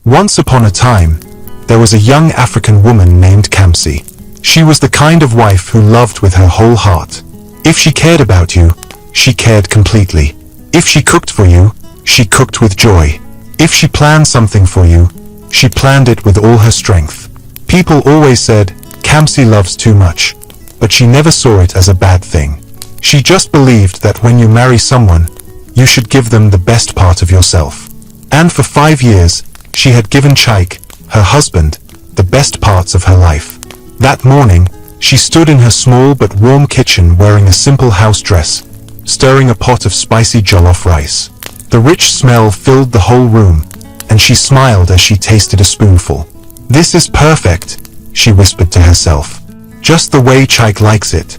Once upon a time, there was a young African woman named Kamsi. She was the kind of wife who loved with her whole heart. If she cared about you, she cared completely. If she cooked for you, she cooked with joy. If she planned something for you, she planned it with all her strength. People always said, Kamsi loves too much, but she never saw it as a bad thing. She just believed that when you marry someone, you should give them the best part of yourself. And for 5 years, she had given Chaik, her husband, the best parts of her life. That morning, she stood in her small but warm kitchen wearing a simple house dress, stirring a pot of spicy jollof rice. The rich smell filled the whole room, and she smiled as she tasted a spoonful. "This is perfect," she whispered to herself. "Just the way Chaik likes it."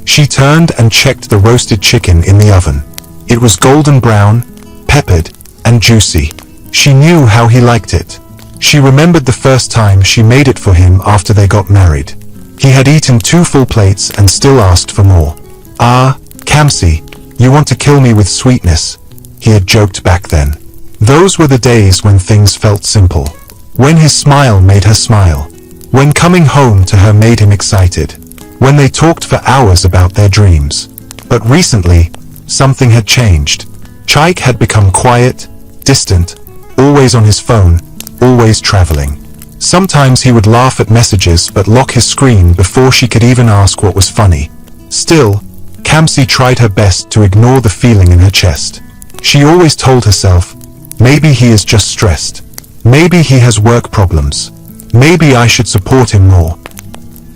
She turned and checked the roasted chicken in the oven. It was golden brown, peppered, and juicy. She knew how he liked it. She remembered the first time she made it for him after they got married. He had eaten 2 full plates and still asked for more. "Ah, Kamsi, you want to kill me with sweetness," he had joked back then. Those were the days when things felt simple. When his smile made her smile. When coming home to her made him excited. When they talked for hours about their dreams. But recently, something had changed. Chaik had become quiet, distant, always on his phone, always traveling. Sometimes he would laugh at messages but lock his screen before she could even ask what was funny. Still, Kamsi tried her best to ignore the feeling in her chest. She always told herself, maybe he is just stressed. Maybe he has work problems. Maybe I should support him more.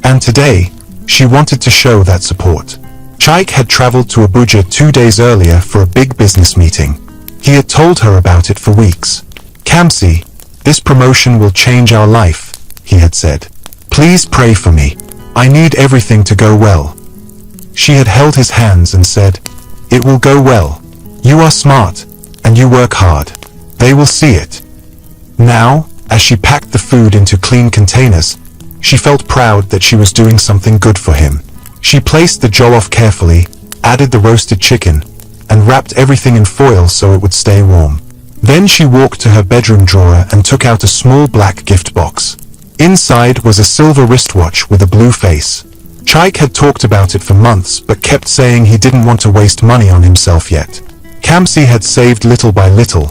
And today, she wanted to show that support. Chaik had traveled to Abuja 2 days earlier for a big business meeting. He had told her about it for weeks. "Kamsi, this promotion will change our life," he had said. "Please pray for me. I need everything to go well." She had held his hands and said, "It will go well. You are smart, and you work hard. They will see it." Now, as she packed the food into clean containers, she felt proud that she was doing something good for him. She placed the jollof carefully, added the roasted chicken, and wrapped everything in foil so it would stay warm. Then she walked to her bedroom drawer and took out a small black gift box. Inside was a silver wristwatch with a blue face. Chaik had talked about it for months but kept saying he didn't want to waste money on himself yet. Kamsi had saved little by little,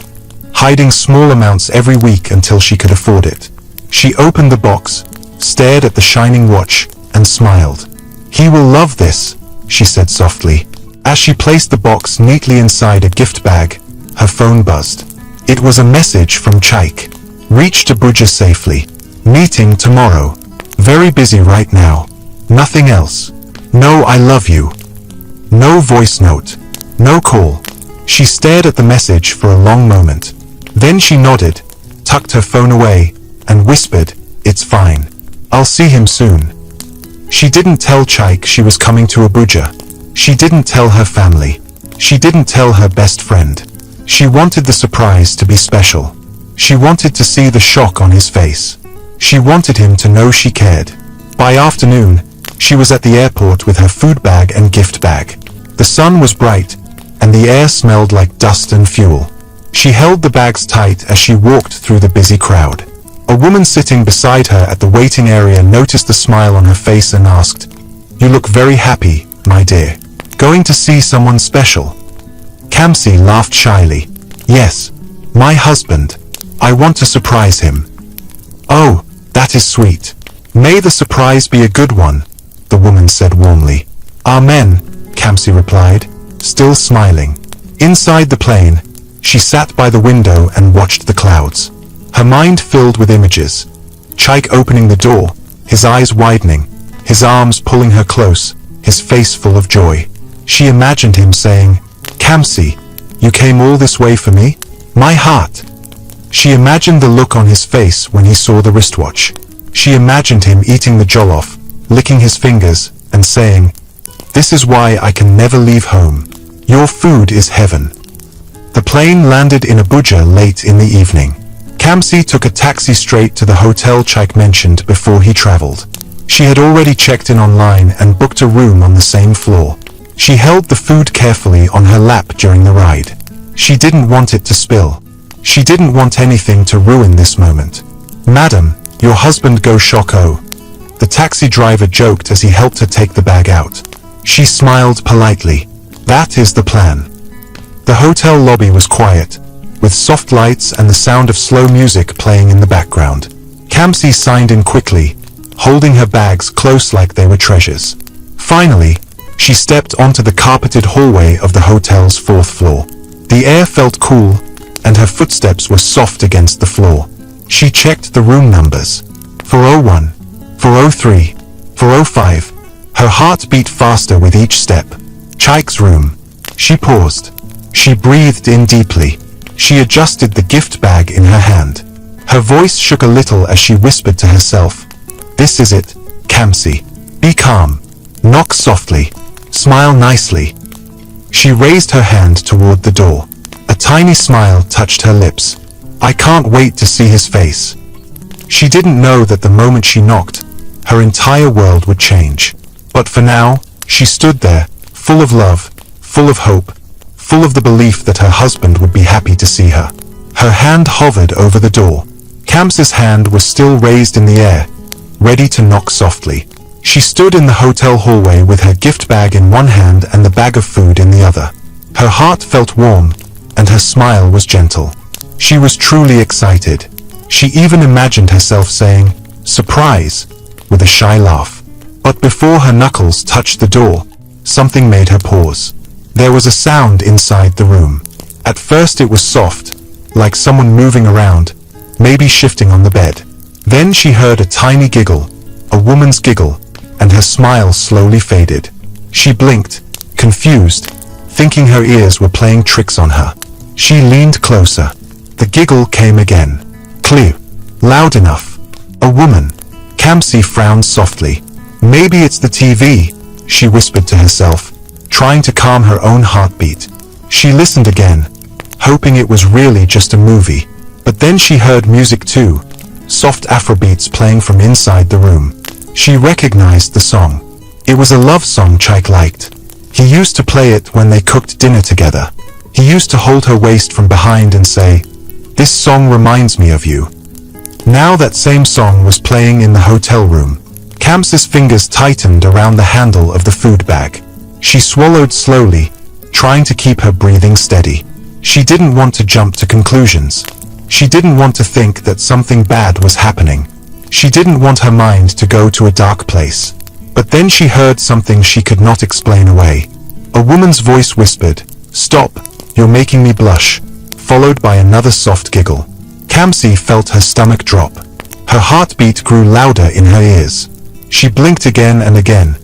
hiding small amounts every week until she could afford it. She opened the box, stared at the shining watch, and smiled. "He will love this," she said softly. As she placed the box neatly inside a gift bag, her phone buzzed. It was a message from Chaik. "Reached Abuja safely. Meeting tomorrow. Very busy right now. Nothing else. No, I love you." No voice note. No call. She stared at the message for a long moment. Then she nodded, tucked her phone away, and whispered, "It's fine. I'll see him soon." She didn't tell Chaik she was coming to Abuja. She didn't tell her family. She didn't tell her best friend. She wanted the surprise to be special. She wanted to see the shock on his face. She wanted him to know she cared. By afternoon, she was at the airport with her food bag and gift bag. The sun was bright, and the air smelled like dust and fuel. She held the bags tight as she walked through the busy crowd. A woman sitting beside her at the waiting area noticed the smile on her face and asked, "You look very happy, my dear. Going to see someone special?" Kamsi laughed shyly. "Yes, my husband. I want to surprise him." "Oh, that is sweet. May the surprise be a good one," the woman said warmly. "Amen," Kamsi replied, still smiling. Inside the plane, she sat by the window and watched the clouds. Her mind filled with images. Chaik opening the door, his eyes widening, his arms pulling her close, his face full of joy. She imagined him saying, "Kamsi, you came all this way for me? My heart." She imagined the look on his face when he saw the wristwatch. She imagined him eating the jollof, licking his fingers, and saying, "This is why I can never leave home. Your food is heaven." The plane landed in Abuja late in the evening. Kamsi took a taxi straight to the hotel Chaik mentioned before he traveled. She had already checked in online and booked a room on the same floor. She held the food carefully on her lap during the ride. She didn't want it to spill. She didn't want anything to ruin this moment. "Madam, your husband go shock oh." The taxi driver joked as he helped her take the bag out. She smiled politely. "That is the plan." The hotel lobby was quiet, with soft lights and the sound of slow music playing in the background. Kamsi signed in quickly, holding her bags close like they were treasures. Finally, she stepped onto the carpeted hallway of the hotel's 4th floor. The air felt cool, and her footsteps were soft against the floor. She checked the room numbers. 401, 403, 405. Her heart beat faster with each step. Chaik's room. She paused. She breathed in deeply. She adjusted the gift bag in her hand. Her voice shook a little as she whispered to herself. "This is it, Kamsi. Be calm. Knock softly. Smile nicely." She raised her hand toward the door. A tiny smile touched her lips. "I can't wait to see his face." She didn't know that the moment she knocked, her entire world would change. But for now, she stood there, full of love, full of hope, full of the belief that her husband would be happy to see her. Her hand hovered over the door. Kamsi's hand was still raised in the air, ready to knock softly. She stood in the hotel hallway with her gift bag in one hand and the bag of food in the other. Her heart felt warm, and her smile was gentle. She was truly excited. She even imagined herself saying, "Surprise," with a shy laugh. But before her knuckles touched the door, something made her pause. There was a sound inside the room. At first it was soft, like someone moving around, maybe shifting on the bed. Then she heard a tiny giggle, a woman's giggle, and her smile slowly faded. She blinked, confused, thinking her ears were playing tricks on her. She leaned closer. The giggle came again. Clear. Loud enough. A woman. Kamsi frowned softly. "Maybe it's the TV," she whispered to herself, trying to calm her own heartbeat. She listened again, hoping it was really just a movie. But then she heard music too, soft Afrobeats playing from inside the room. She recognized the song. It was a love song Chaik liked. He used to play it when they cooked dinner together. He used to hold her waist from behind and say, "This song reminds me of you." Now that same song was playing in the hotel room. Kamsi's fingers tightened around the handle of the food bag. She swallowed slowly, trying to keep her breathing steady. She didn't want to jump to conclusions. She didn't want to think that something bad was happening. She didn't want her mind to go to a dark place. But then she heard something she could not explain away. A woman's voice whispered, "Stop, you're making me blush," followed by another soft giggle. Kamsi felt her stomach drop. Her heartbeat grew louder in her ears. She blinked again and again,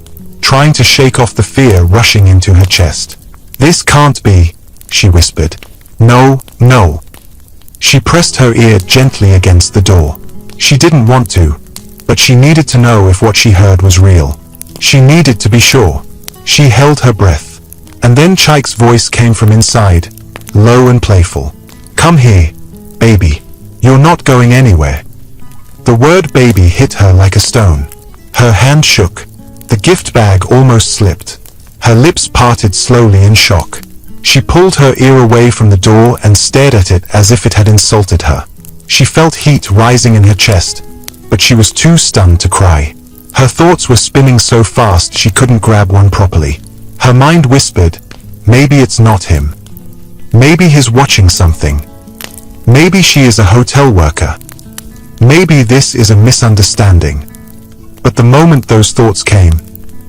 trying to shake off the fear rushing into her chest. "This can't be," she whispered. "No, no." She pressed her ear gently against the door. She didn't want to, but she needed to know if what she heard was real. She needed to be sure. She held her breath. And then Chaik's voice came from inside, low and playful. "Come here, baby. You're not going anywhere." The word baby hit her like a stone. Her hand shook. The gift bag almost slipped. Her lips parted slowly in shock. She pulled her ear away from the door and stared at it as if it had insulted her. She felt heat rising in her chest, but she was too stunned to cry. Her thoughts were spinning so fast she couldn't grab one properly. Her mind whispered, maybe it's not him. Maybe he's watching something. Maybe she is a hotel worker. Maybe this is a misunderstanding. But the moment those thoughts came,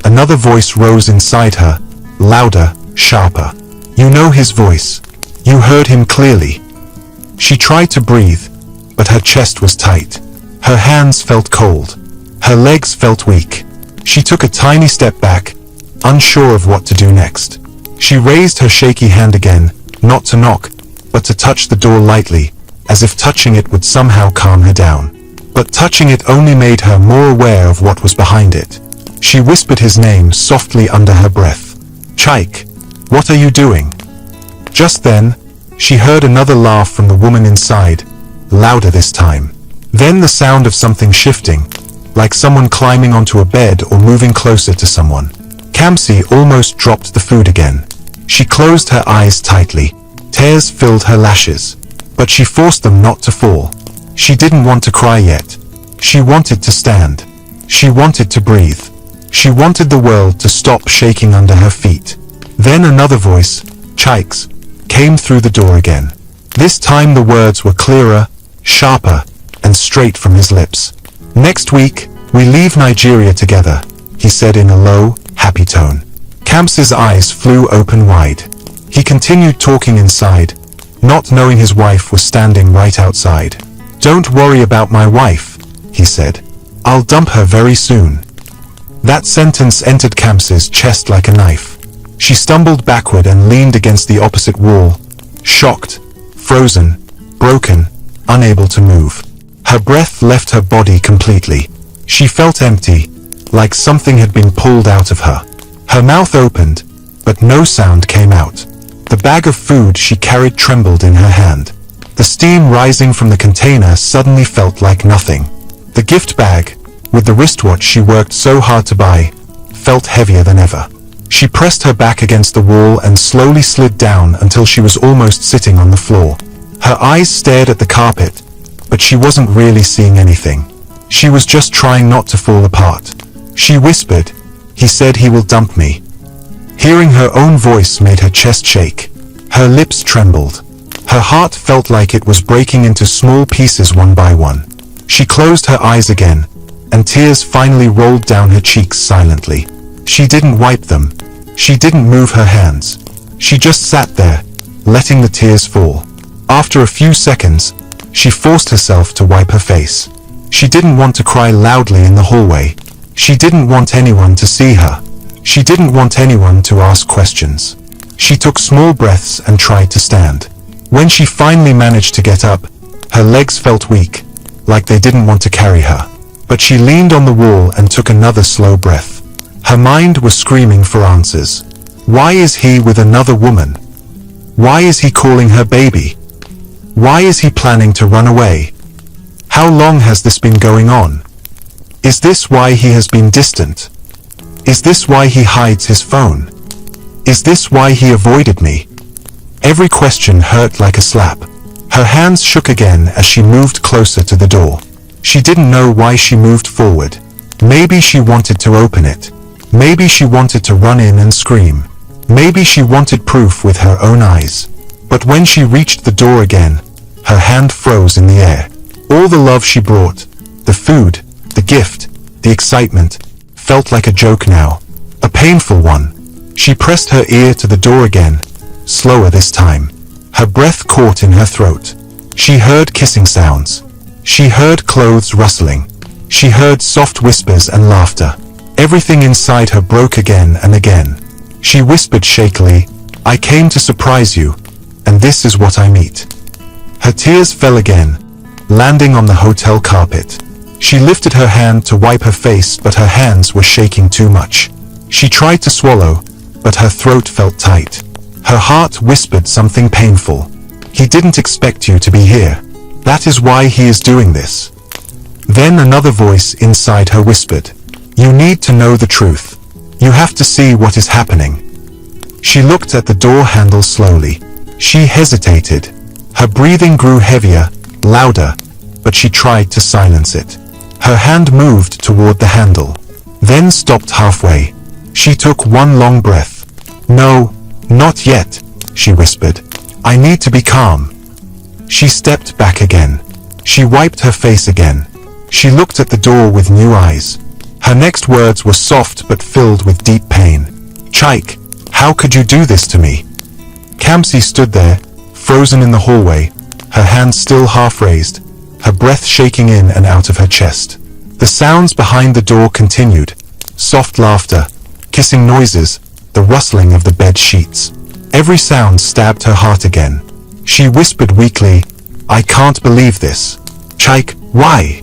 another voice rose inside her, louder, sharper. You know his voice. You heard him clearly. She tried to breathe, but her chest was tight. Her hands felt cold. Her legs felt weak. She took a tiny step back, unsure of what to do next. She raised her shaky hand again, not to knock, but to touch the door lightly, as if touching it would somehow calm her down. But touching it only made her more aware of what was behind it. She whispered his name softly under her breath. Chaik, what are you doing? Just then, she heard another laugh from the woman inside, louder this time. Then the sound of something shifting, like someone climbing onto a bed or moving closer to someone. Kamsi almost dropped the food again. She closed her eyes tightly. Tears filled her lashes. but she forced them not to fall. She didn't want to cry yet. She wanted to stand. She wanted to breathe. She wanted the world to stop shaking under her feet. Then another voice, Chikes, came through the door again. This time the words were clearer, sharper, and straight from his lips. Next week, we leave Nigeria together, he said in a low, happy tone. Kamsi's eyes flew open wide. He continued talking inside, not knowing his wife was standing right outside. Don't worry about my wife, he said. I'll dump her very soon. That sentence entered Kamsi's chest like a knife. She stumbled backward and leaned against the opposite wall, shocked, frozen, broken, unable to move. Her breath left her body completely. She felt empty, like something had been pulled out of her. Her mouth opened, but no sound came out. The bag of food she carried trembled in her hand. The steam rising from the container suddenly felt like nothing. The gift bag, with the wristwatch she worked so hard to buy, felt heavier than ever. She pressed her back against the wall and slowly slid down until she was almost sitting on the floor. Her eyes stared at the carpet, but she wasn't really seeing anything. She was just trying not to fall apart. She whispered, "He said he will dump me." Hearing her own voice made her chest shake. Her lips trembled. Her heart felt like it was breaking into small pieces one by one. She closed her eyes again, and tears finally rolled down her cheeks silently. She didn't wipe them. She didn't move her hands. She just sat there, letting the tears fall. After a few seconds, she forced herself to wipe her face. She didn't want to cry loudly in the hallway. She didn't want anyone to see her. She didn't want anyone to ask questions. She took small breaths and tried to stand. When she finally managed to get up, her legs felt weak, like they didn't want to carry her. But she leaned on the wall and took another slow breath. Her mind was screaming for answers. Why is he with another woman? Why is he calling her baby? Why is he planning to run away? How long has this been going on? Is this why he has been distant? Is this why he hides his phone? Is this why he avoided me? Every question hurt like a slap. Her hands shook again as she moved closer to the door. She didn't know why she moved forward. Maybe she wanted to open it. Maybe she wanted to run in and scream. Maybe she wanted proof with her own eyes. But when she reached the door again, her hand froze in the air. All the love she brought, the food, the gift, the excitement, felt like a joke now. A painful one. She pressed her ear to the door again, slower this time. Her breath caught in her throat. She heard kissing sounds. She heard clothes rustling. She heard soft whispers and laughter. Everything inside her broke again and again. She whispered shakily, "I came to surprise you, and this is what I meet." Her tears fell again, landing on the hotel carpet. She lifted her hand to wipe her face, but her hands were shaking too much. She tried to swallow, but her throat felt tight. Her heart whispered something painful. "He didn't expect you to be here. That is why he is doing this." Then another voice inside her whispered, "You need to know the truth. You have to see what is happening." She looked at the door handle slowly. She hesitated. Her breathing grew heavier, louder, but she tried to silence it. Her hand moved toward the handle, then stopped halfway. She took one long breath. "No, not yet," she whispered. "I need to be calm." She stepped back again. She wiped her face again. She looked at the door with new eyes. Her next words were soft but filled with deep pain. "Chike, how could you do this to me?" Kamsi stood there, frozen in the hallway, her hands still half raised, her breath shaking in and out of her chest. The sounds behind the door continued. Soft laughter, kissing noises, the rustling of the bed sheets. Every sound stabbed her heart again. She whispered weakly, "I can't believe this. Chike, why?"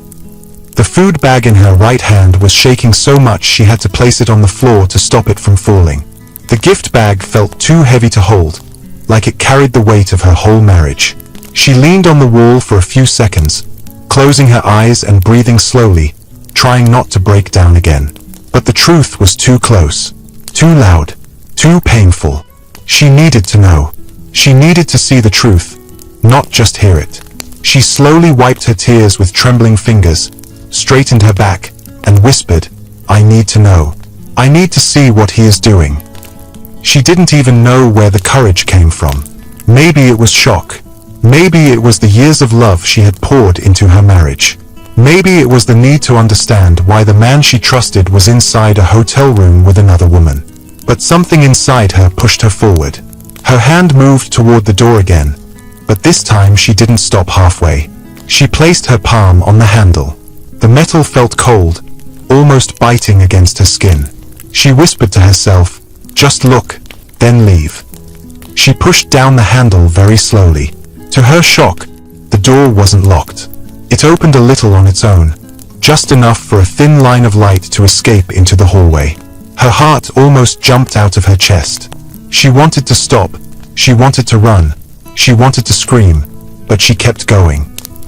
The food bag in her right hand was shaking so much she had to place it on the floor to stop it from falling. The gift bag felt too heavy to hold, like it carried the weight of her whole marriage. She leaned on the wall for a few seconds, closing her eyes and breathing slowly, trying not to break down again. But the truth was too close, too loud, too painful. She needed to know. She needed to see the truth, not just hear it. She slowly wiped her tears with trembling fingers, straightened her back, and whispered, "I need to know. I need to see what he is doing." She didn't even know where the courage came from. Maybe it was shock. Maybe it was the years of love she had poured into her marriage. Maybe it was the need to understand why the man she trusted was inside a hotel room with another woman. But something inside her pushed her forward. Her hand moved toward the door again, but this time she didn't stop halfway. She placed her palm on the handle. The metal felt cold, almost biting against her skin. She whispered to herself, "Just look, then leave." She pushed down the handle very slowly. To her shock, the door wasn't locked. It opened a little on its own, just enough for a thin line of light to escape into the hallway. Her heart almost jumped out of her chest. She wanted to stop, she wanted to run, she wanted to scream, but she kept going.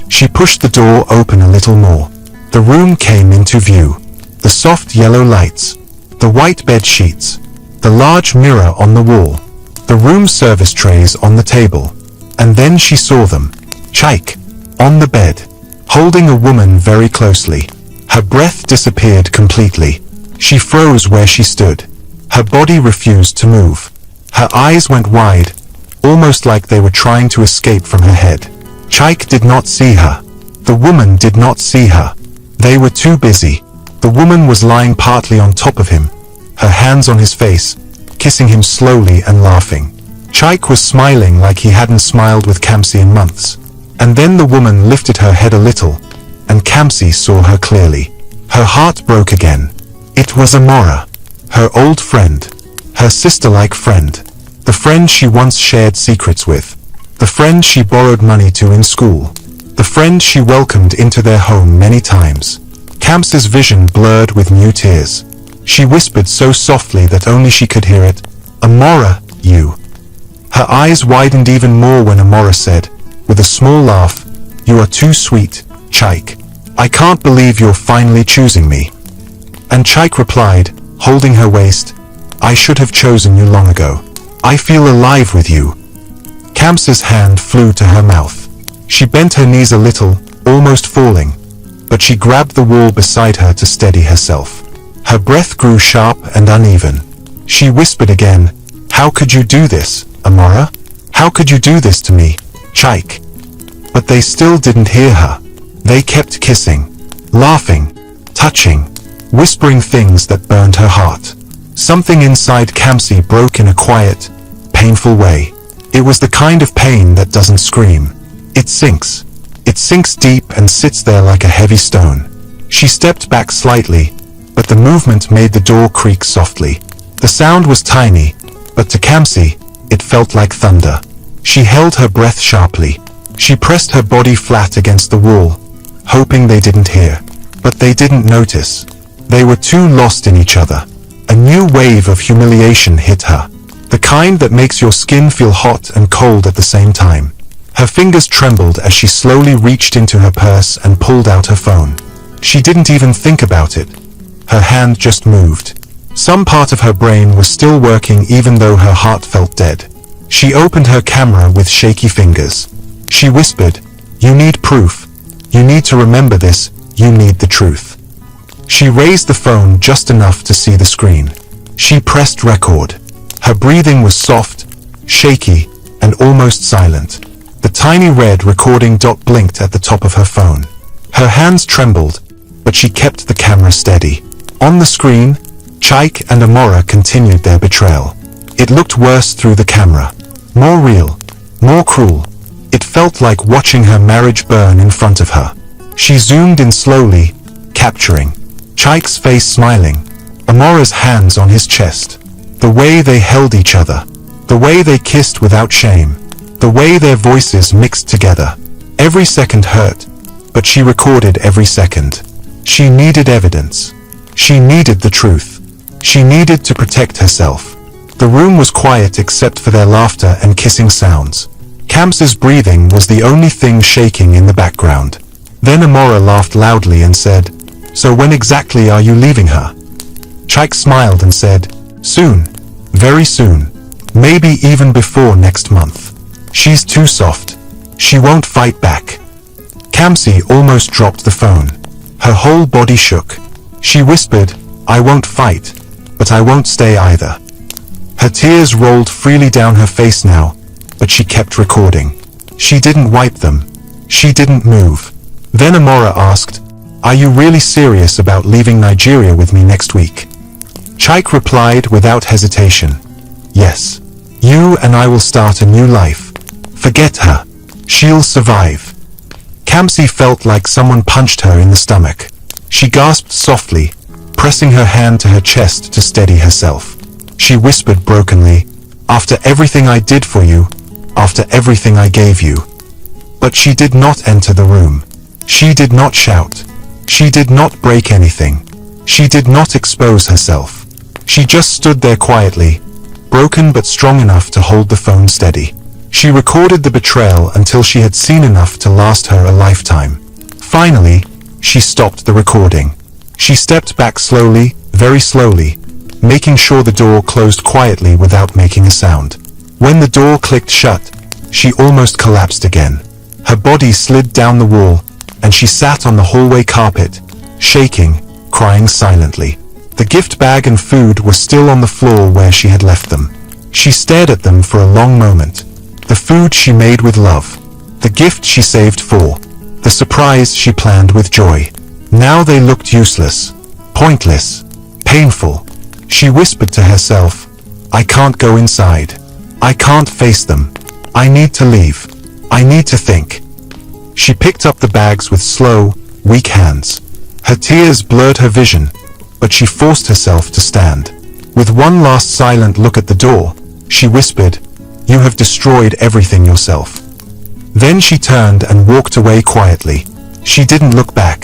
She pushed the door open a little more. The room came into view. The soft yellow lights, the white bed sheets, the large mirror on the wall, the room service trays on the table. And then she saw them. Chaik, on the bed, holding a woman very closely. Her breath disappeared completely. She froze where she stood. Her body refused to move. Her eyes went wide, almost like they were trying to escape from her head. Chaik did not see her. The woman did not see her. They were too busy. The woman was lying partly on top of him, her hands on his face, kissing him slowly and laughing. Chaik was smiling like he hadn't smiled with Kamsi in months. And then the woman lifted her head a little, and Kamsi saw her clearly. Her heart broke again. It was Amora, her old friend, her sister-like friend, the friend she once shared secrets with, the friend she borrowed money to in school, the friend she welcomed into their home many times. Kamsi's vision blurred with new tears. She whispered so softly that only she could hear it, "Amora, you." Her eyes widened even more when Amora said, with a small laugh, "You are too sweet, Chaik. I can't believe you're finally choosing me." And Chaik replied, holding her waist, "I should have chosen you long ago. I feel alive with you." Kamsi's hand flew to her mouth. She bent her knees a little, almost falling, but she grabbed the wall beside her to steady herself. Her breath grew sharp and uneven. She whispered again, "How could you do this, Amora? How could you do this to me, Chaik?" But they still didn't hear her. They kept kissing, laughing, touching, whispering things that burned her heart. Something inside Kamsi broke in a quiet, painful way. It was the kind of pain that doesn't scream. It sinks. It sinks deep and sits there like a heavy stone. She stepped back slightly, but the movement made the door creak softly. The sound was tiny, but to Kamsi, it felt like thunder. She held her breath sharply. She pressed her body flat against the wall, hoping they didn't hear. But they didn't notice. They were too lost in each other. A new wave of humiliation hit her. The kind that makes your skin feel hot and cold at the same time. Her fingers trembled as she slowly reached into her purse and pulled out her phone. She didn't even think about it. Her hand just moved. Some part of her brain was still working even though her heart felt dead. She opened her camera with shaky fingers. She whispered, "You need proof. You need to remember this. You need the truth." She raised the phone just enough to see the screen. She pressed record. Her breathing was soft, shaky, and almost silent. The tiny red recording dot blinked at the top of her phone. Her hands trembled, but she kept the camera steady. On the screen, Chaik and Amora continued their betrayal. It looked worse through the camera. More real, more cruel. It felt like watching her marriage burn in front of her. She zoomed in slowly, capturing Chaik's face smiling, Amora's hands on his chest, the way they held each other, the way they kissed without shame, the way their voices mixed together. Every second hurt, but she recorded every second. She needed evidence. She needed the truth. She needed to protect herself. The room was quiet except for their laughter and kissing sounds. Kamsi's breathing was the only thing shaking in the background. Then Amora laughed loudly and said, "So when exactly are you leaving her?" Chaik smiled and said, "Soon. Very soon. Maybe even before next month. She's too soft. She won't fight back. Kamsi almost dropped the phone. Her whole body shook. She whispered, "I won't fight, but I won't stay either." Her tears rolled freely down her face now, but she kept recording. She didn't wipe them. She didn't move. Then Amora asked, "Are you really serious about leaving Nigeria with me next week?" Chike replied without hesitation, "Yes. You and I will start a new life. Forget her. She'll survive." Kamsi felt like someone punched her in the stomach. She gasped softly, pressing her hand to her chest to steady herself. She whispered brokenly, "After everything I did for you, after everything I gave you." But she did not enter the room. She did not shout. She did not break anything. She did not expose herself. She just stood there quietly, broken but strong enough to hold the phone steady. She recorded the betrayal until she had seen enough to last her a lifetime. Finally, she stopped the recording. She stepped back slowly, very slowly, making sure the door closed quietly without making a sound. When the door clicked shut, she almost collapsed again. Her body slid down the wall, and she sat on the hallway carpet, shaking, crying silently. The gift bag and food were still on the floor where she had left them. She stared at them for a long moment. The food she made with love. The gift she saved for. The surprise she planned with joy. Now they looked useless, pointless, painful. She whispered to herself, "I can't go inside. I can't face them. I need to leave. I need to think." She picked up the bags with slow, weak hands. Her tears blurred her vision, but she forced herself to stand. With one last silent look at the door, she whispered, "You have destroyed everything yourself." Then she turned and walked away quietly. She didn't look back.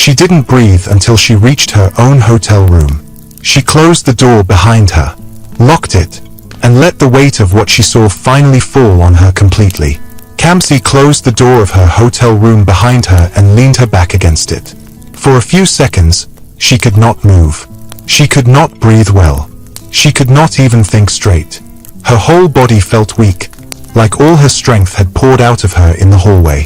She didn't breathe until she reached her own hotel room. She closed the door behind her, locked it, and let the weight of what she saw finally fall on her completely. Kamsi closed the door of her hotel room behind her and leaned her back against it. For a few seconds, she could not move. She could not breathe well. She could not even think straight. Her whole body felt weak, like all her strength had poured out of her in the hallway.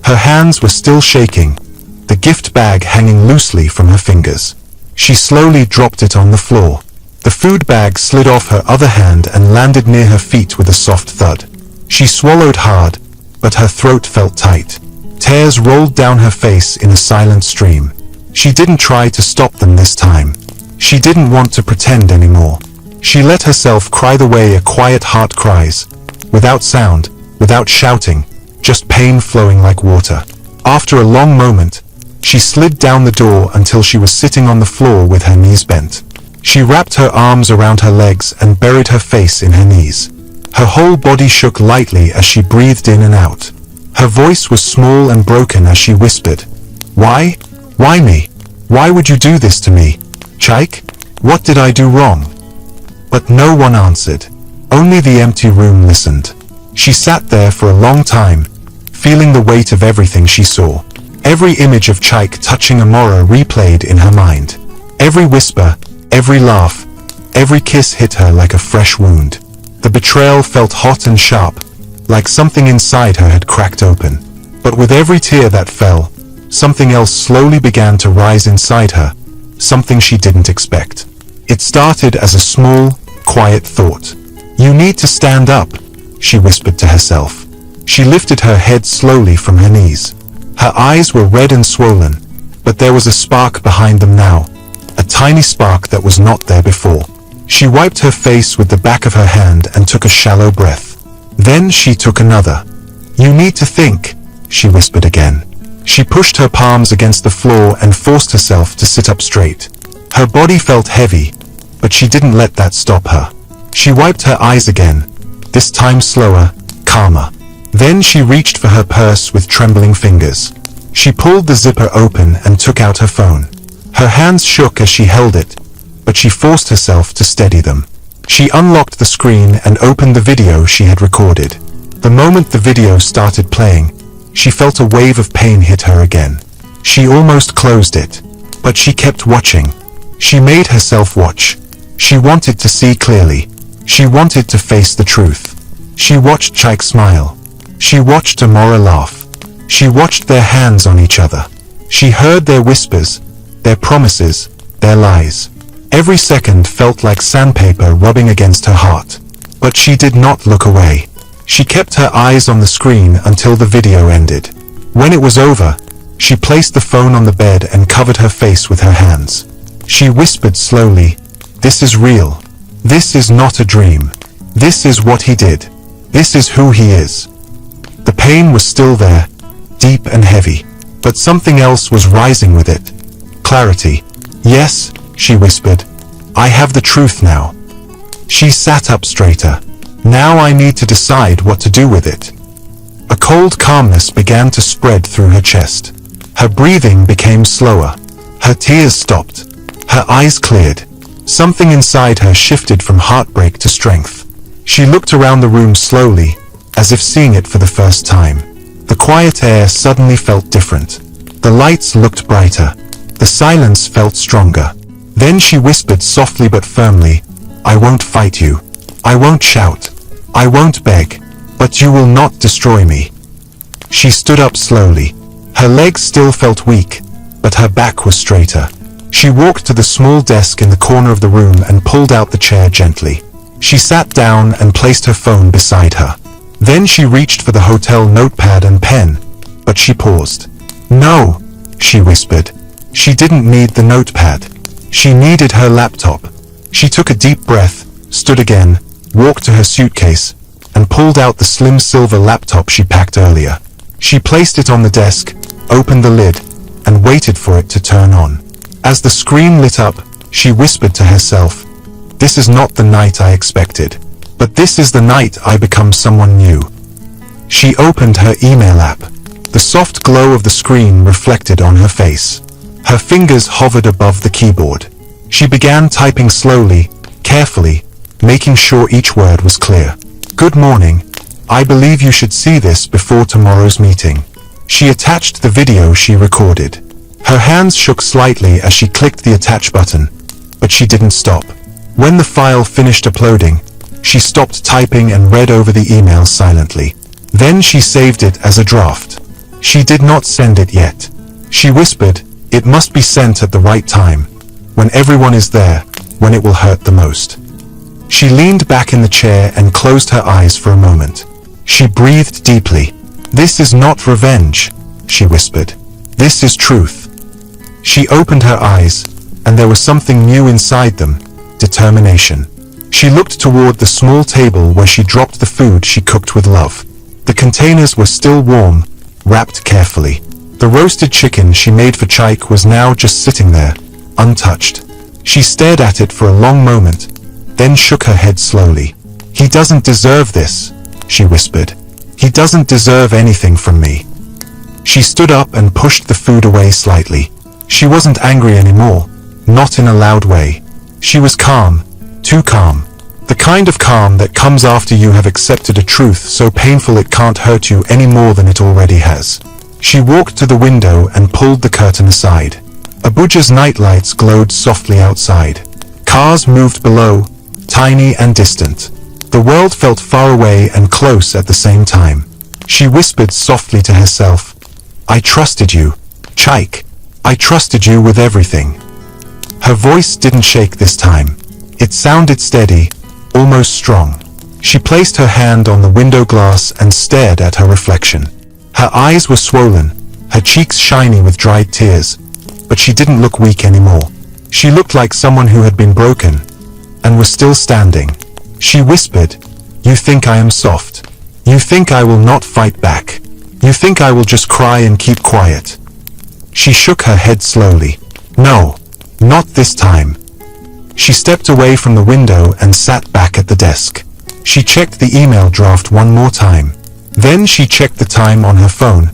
Her hands were still shaking, the gift bag hanging loosely from her fingers. She slowly dropped it on the floor. The food bag slid off her other hand and landed near her feet with a soft thud. She swallowed hard, but her throat felt tight. Tears rolled down her face in a silent stream. She didn't try to stop them this time. She didn't want to pretend anymore. She let herself cry the way a quiet heart cries, without sound, without shouting, just pain flowing like water. After a long moment, she slid down the door until she was sitting on the floor with her knees bent. She wrapped her arms around her legs and buried her face in her knees. Her whole body shook lightly as she breathed in and out. Her voice was small and broken as she whispered, "Why? Why me? Why would you do this to me? Chike? What did I do wrong?" But no one answered. Only the empty room listened. She sat there for a long time, feeling the weight of everything she saw. Every image of Chike touching Amora replayed in her mind. Every whisper, every laugh, every kiss hit her like a fresh wound. The betrayal felt hot and sharp, like something inside her had cracked open. But with every tear that fell, something else slowly began to rise inside her, something she didn't expect. It started as a small, quiet thought. "You need to stand up," she whispered to herself. She lifted her head slowly from her knees. Her eyes were red and swollen, but there was a spark behind them now, a tiny spark that was not there before. She wiped her face with the back of her hand and took a shallow breath. Then she took another. "You need to think," she whispered again. She pushed her palms against the floor and forced herself to sit up straight. Her body felt heavy, but she didn't let that stop her. She wiped her eyes again, this time slower, calmer. Then she reached for her purse with trembling fingers. She pulled the zipper open and took out her phone. Her hands shook as she held it, but she forced herself to steady them. She unlocked the screen and opened the video she had recorded. The moment the video started playing, she felt a wave of pain hit her again. She almost closed it, but she kept watching. She made herself watch. She wanted to see clearly. She wanted to face the truth. She watched Chike smile. She watched Amora laugh. She watched their hands on each other. She heard their whispers, their promises, their lies. Every second felt like sandpaper rubbing against her heart. But she did not look away. She kept her eyes on the screen until the video ended. When it was over, she placed the phone on the bed and covered her face with her hands. She whispered slowly, "This is real. This is not a dream. This is what he did. This is who he is." The pain was still there, deep and heavy, but something else was rising with it. Clarity. "Yes," she whispered. "I have the truth now." She sat up straighter. "Now I need to decide what to do with it." A cold calmness began to spread through her chest. Her breathing became slower. Her tears stopped. Her eyes cleared. Something inside her shifted from heartbreak to strength. She looked around the room slowly, as if seeing it for the first time. The quiet air suddenly felt different. The lights looked brighter. The silence felt stronger. Then she whispered softly but firmly, "I won't fight you. I won't shout. I won't beg. But you will not destroy me." She stood up slowly. Her legs still felt weak, but her back was straighter. She walked to the small desk in the corner of the room and pulled out the chair gently. She sat down and placed her phone beside her. Then she reached for the hotel notepad and pen, but she paused. "No," she whispered. She didn't need the notepad. She needed her laptop. She took a deep breath, stood again, walked to her suitcase, and pulled out the slim silver laptop she packed earlier. She placed it on the desk, opened the lid, and waited for it to turn on. As the screen lit up, she whispered to herself, "This is not the night I expected, but this is the night I become someone new." She opened her email app. The soft glow of the screen reflected on her face. Her fingers hovered above the keyboard. She began typing slowly, carefully, making sure each word was clear. "Good morning. I believe you should see this before tomorrow's meeting." She attached the video she recorded. Her hands shook slightly as she clicked the attach button, but she didn't stop. When the file finished uploading, she stopped typing and read over the email silently. Then she saved it as a draft. She did not send it yet. She whispered, "It must be sent at the right time, when everyone is there, when it will hurt the most." She leaned back in the chair and closed her eyes for a moment. She breathed deeply. "This is not revenge," she whispered. "This is truth." She opened her eyes, and there was something new inside them, determination. She looked toward the small table where she dropped the food she cooked with love. The containers were still warm, wrapped carefully. The roasted chicken she made for Chaik was now just sitting there, untouched. She stared at it for a long moment, then shook her head slowly. "He doesn't deserve this," she whispered. "He doesn't deserve anything from me." She stood up and pushed the food away slightly. She wasn't angry anymore, not in a loud way. She was calm, too calm. The kind of calm that comes after you have accepted a truth so painful it can't hurt you any more than it already has. She walked to the window and pulled the curtain aside. Abuja's nightlights glowed softly outside. Cars moved below, tiny and distant. The world felt far away and close at the same time. She whispered softly to herself, "I trusted you, Chaik. I trusted you with everything." Her voice didn't shake this time. It sounded steady, almost strong. She placed her hand on the window glass and stared at her reflection. Her eyes were swollen, her cheeks shiny with dried tears, but she didn't look weak anymore. She looked like someone who had been broken, and was still standing. She whispered, "You think I am soft. You think I will not fight back. You think I will just cry and keep quiet." She shook her head slowly. "No, not this time." She stepped away from the window and sat back at the desk. She checked the email draft one more time. Then she checked the time on her phone,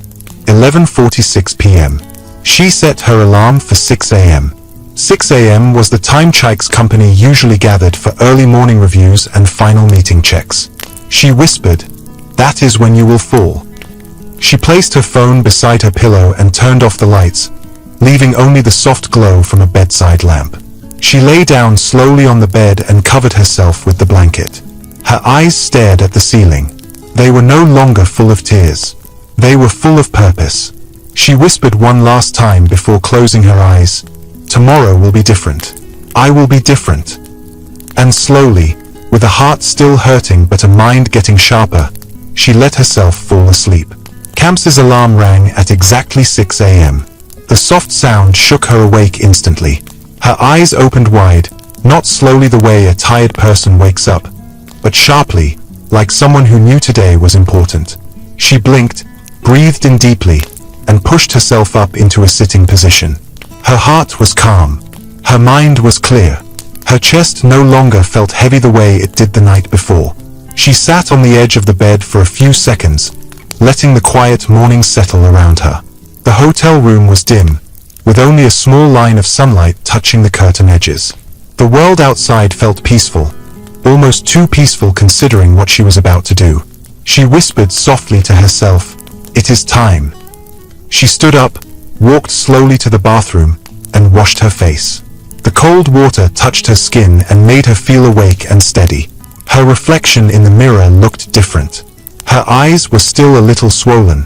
11:46 p.m. She set her alarm for 6 a.m. 6 a.m. was the time Chaik's company usually gathered for early morning reviews and final meeting checks. She whispered, "That is when you will fall." She placed her phone beside her pillow and turned off the lights, leaving only the soft glow from a bedside lamp. She lay down slowly on the bed and covered herself with the blanket. Her eyes stared at the ceiling. They were no longer full of tears. They were full of purpose. She whispered one last time before closing her eyes, "Tomorrow will be different. I will be different." And slowly, with a heart still hurting but a mind getting sharper, she let herself fall asleep. Kamsi's alarm rang at exactly 6 a.m. The soft sound shook her awake instantly. Her eyes opened wide, not slowly the way a tired person wakes up, but sharply, like someone who knew today was important. She blinked, breathed in deeply, and pushed herself up into a sitting position. Her heart was calm. Her mind was clear. Her chest no longer felt heavy the way it did the night before. She sat on the edge of the bed for a few seconds, letting the quiet morning settle around her. The hotel room was dim, with only a small line of sunlight touching the curtain edges. The world outside felt peaceful, almost too peaceful considering what she was about to do. She whispered softly to herself, "It is time." She stood up, walked slowly to the bathroom, and washed her face. The cold water touched her skin and made her feel awake and steady. Her reflection in the mirror looked different. Her eyes were still a little swollen,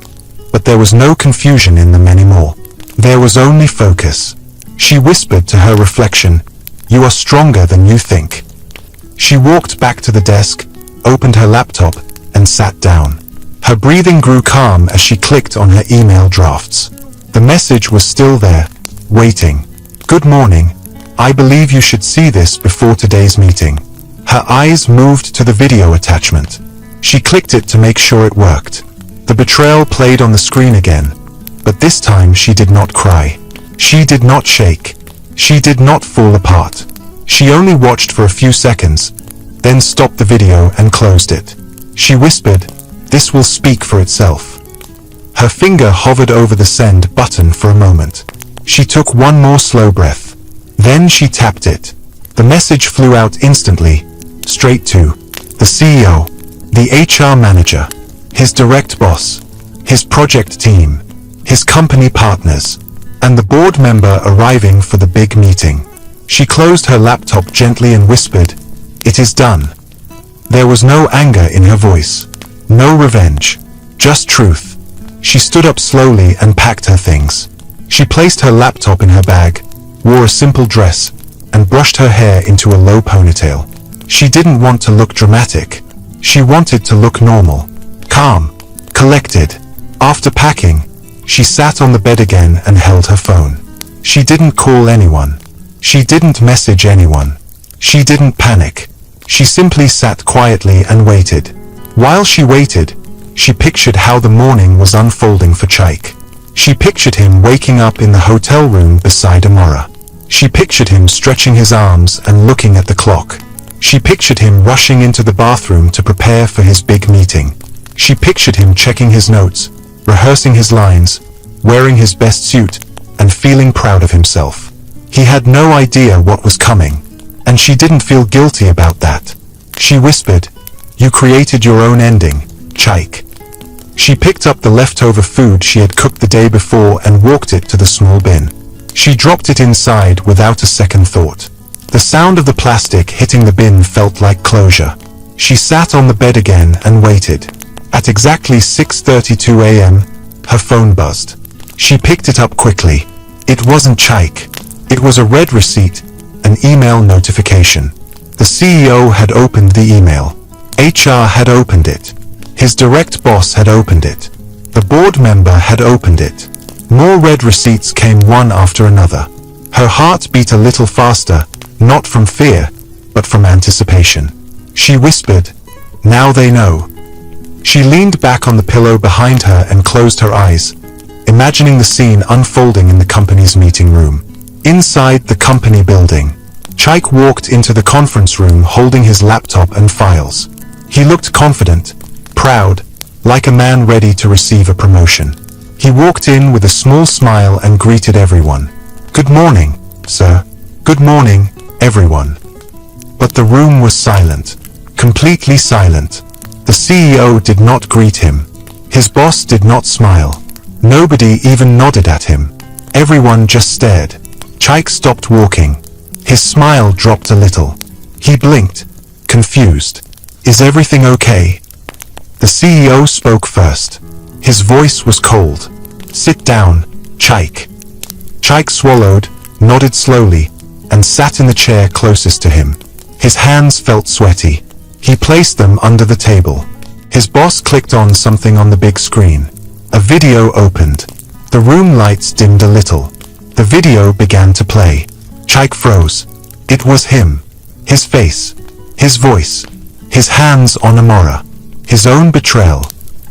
but there was no confusion in them anymore. There was only focus. She whispered to her reflection, "You are stronger than you think." She walked back to the desk, opened her laptop, and sat down. Her breathing grew calm as she clicked on her email drafts. The message was still there, waiting. "Good morning. I believe you should see this before today's meeting." Her eyes moved to the video attachment. She clicked it to make sure it worked. The betrayal played on the screen again, but this time she did not cry. She did not shake. She did not fall apart. She only watched for a few seconds, then stopped the video and closed it. She whispered, "This will speak for itself." Her finger hovered over the send button for a moment. She took one more slow breath. Then she tapped it. The message flew out instantly, straight to the CEO, the HR manager, his direct boss, his project team, his company partners, and the board member arriving for the big meeting. She closed her laptop gently and whispered, "It is done." There was no anger in her voice, no revenge, just truth. She stood up slowly and packed her things. She placed her laptop in her bag, wore a simple dress, and brushed her hair into a low ponytail. She didn't want to look dramatic. She wanted to look normal, calm, collected. After packing, she sat on the bed again and held her phone. She didn't call anyone. She didn't message anyone. She didn't panic. She simply sat quietly and waited. While she waited, she pictured how the morning was unfolding for Chaik. She pictured him waking up in the hotel room beside Amora. She pictured him stretching his arms and looking at the clock. She pictured him rushing into the bathroom to prepare for his big meeting. She pictured him checking his notes, rehearsing his lines, wearing his best suit, and feeling proud of himself. He had no idea what was coming, and she didn't feel guilty about that. She whispered, "You created your own ending, Chaik." She picked up the leftover food she had cooked the day before and walked it to the small bin. She dropped it inside without a second thought. The sound of the plastic hitting the bin felt like closure. She sat on the bed again and waited. At exactly 6:32 a.m., her phone buzzed. She picked it up quickly. It wasn't Chaik. It was a red receipt, an email notification. The CEO had opened the email. HR had opened it. His direct boss had opened it. The board member had opened it. More red receipts came one after another. Her heart beat a little faster, not from fear, but from anticipation. She whispered, "Now they know." She leaned back on the pillow behind her and closed her eyes, imagining the scene unfolding in the company's meeting room. Inside the company building, Chaik walked into the conference room holding his laptop and files. He looked confident, proud, like a man ready to receive a promotion. He walked in with a small smile and greeted everyone. "Good morning, sir." "Good morning, everyone." But the room was silent, completely silent. The CEO did not greet him. His boss did not smile. Nobody even nodded at him. Everyone just stared. Chaik stopped walking. His smile dropped a little. He blinked, confused. "Is everything okay?" The CEO spoke first. His voice was cold. "Sit down, Chaik." Chaik swallowed, nodded slowly, and sat in the chair closest to him. His hands felt sweaty. He placed them under the table. His boss clicked on something on the big screen. A video opened. The room lights dimmed a little. The video began to play. Chaik froze. It was him. His face. His voice. His hands on Amora. His own betrayal.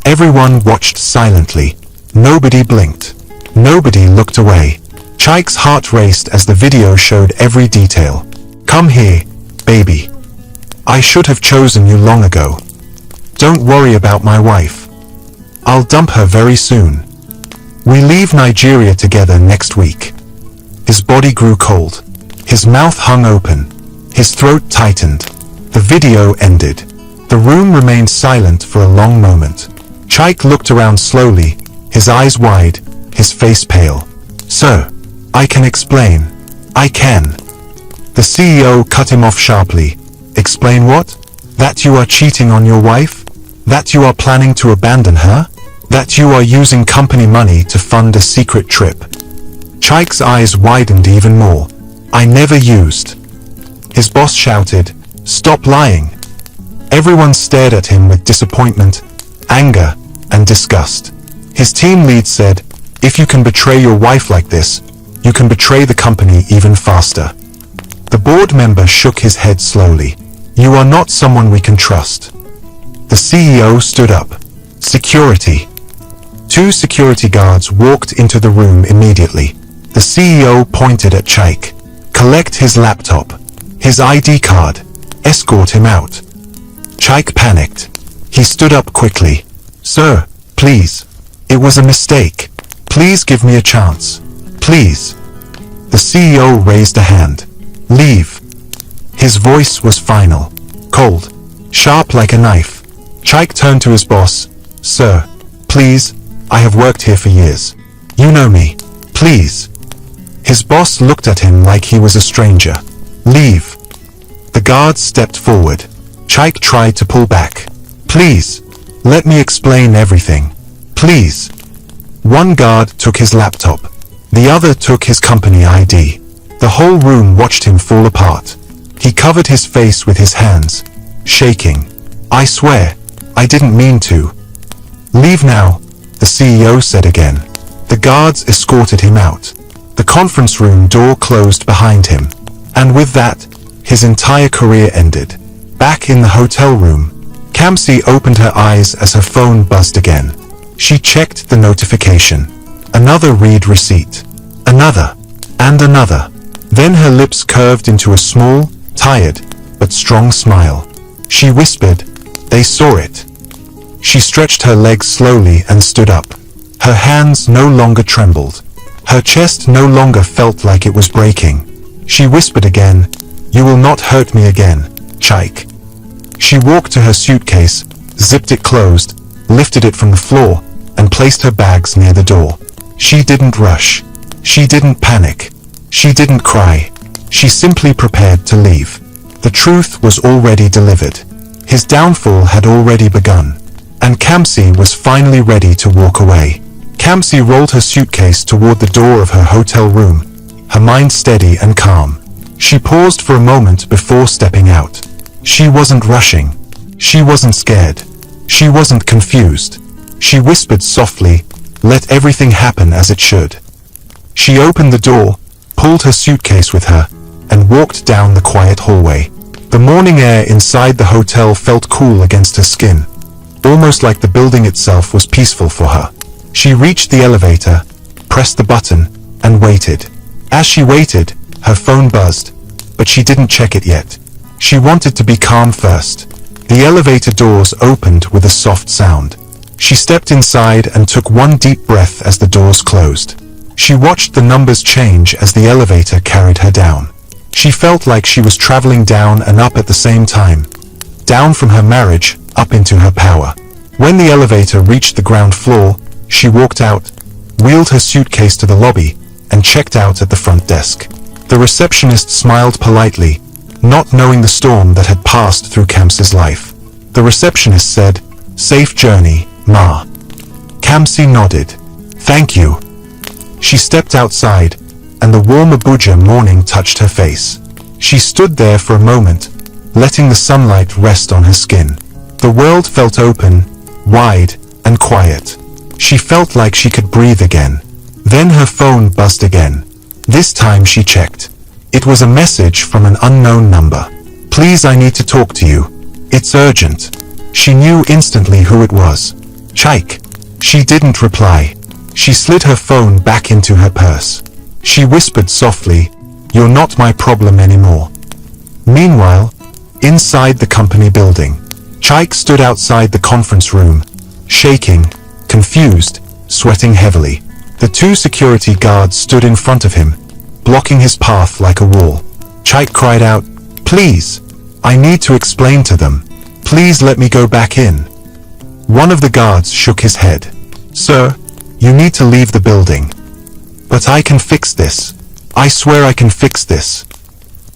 Everyone watched silently. Nobody blinked. Nobody looked away. Chaik's heart raced as the video showed every detail. "Come here, baby. I should have chosen you long ago. Don't worry about my wife. I'll dump her very soon. We leave Nigeria together next week." His body grew cold. His mouth hung open. His throat tightened. The video ended. The room remained silent for a long moment. Chaik looked around slowly, his eyes wide, his face pale. "Sir, I can explain. I can." The CEO cut him off sharply. "Explain what? That you are cheating on your wife? That you are planning to abandon her? That you are using company money to fund a secret trip?" Chaik's eyes widened even more. "I never used." His boss shouted, "Stop lying." Everyone stared at him with disappointment, anger, and disgust. His team lead said, "If you can betray your wife like this, you can betray the company even faster." The board member shook his head slowly. "You are not someone we can trust." The CEO stood up. "Security." 2 security guards walked into the room immediately. The CEO pointed at Chaik. "Collect his laptop. His ID card. Escort him out." Chaik panicked. He stood up quickly. "Sir, please. It was a mistake. Please give me a chance. Please." The CEO raised a hand. "Leave." His voice was final. Cold. Sharp like a knife. Chaik turned to his boss. "Sir, please, I have worked here for years. You know me. Please." His boss looked at him like he was a stranger. "Leave." The guards stepped forward. Chaik tried to pull back. "Please, let me explain everything. Please." One guard took his laptop. The other took his company ID. The whole room watched him fall apart. He covered his face with his hands, shaking. "I swear, I didn't mean to." "Leave now," the CEO said again. The guards escorted him out. The conference room door closed behind him. And with that, his entire career ended. Back in the hotel room, Kamsi opened her eyes as her phone buzzed again. She checked the notification. Another read receipt. Another. And another. Then her lips curved into a small, tired, but strong smile. She whispered, "They saw it." She stretched her legs slowly and stood up. Her hands no longer trembled. Her chest no longer felt like it was breaking. She whispered again, "You will not hurt me again, Chaik." She walked to her suitcase, zipped it closed, lifted it from the floor, and placed her bags near the door. She didn't rush. She didn't panic. She didn't cry. She simply prepared to leave. The truth was already delivered. His downfall had already begun. And Kamsi was finally ready to walk away. Kamsi rolled her suitcase toward the door of her hotel room, her mind steady and calm. She paused for a moment before stepping out. She wasn't rushing. She wasn't scared. She wasn't confused. She whispered softly, "Let everything happen as it should." She opened the door, pulled her suitcase with her, and walked down the quiet hallway. The morning air inside the hotel felt cool against her skin, almost like the building itself was peaceful for her. She reached the elevator, pressed the button, and waited. As she waited, her phone buzzed, but she didn't check it yet. She wanted to be calm first. The elevator doors opened with a soft sound. She stepped inside and took one deep breath as the doors closed. She watched the numbers change as the elevator carried her down. She felt like she was traveling down and up at the same time. Down from her marriage, up into her power. When the elevator reached the ground floor, she walked out, wheeled her suitcase to the lobby, and checked out at the front desk. The receptionist smiled politely, not knowing the storm that had passed through Kamsi's life. The receptionist said, Safe journey, Ma. Kamsi nodded. Thank you. She stepped outside, and the warm Abuja morning touched her face. She stood there for a moment, letting the sunlight rest on her skin. The world felt open, wide, and quiet. She felt like she could breathe again. Then her phone buzzed again. This time she checked. It was a message from an unknown number. Please, I need to talk to you. It's urgent. She knew instantly who it was. Chaik. She didn't reply. She slid her phone back into her purse. She whispered softly, "You're not my problem anymore." Meanwhile, inside the company building, Chaik stood outside the conference room, shaking, confused, sweating heavily. The two security guards stood in front of him, blocking his path like a wall. Chaik cried out, "Please, I need to explain to them. Please let me go back in." One of the guards shook his head. "Sir, you need to leave the building." "But I can fix this. I swear I can fix this."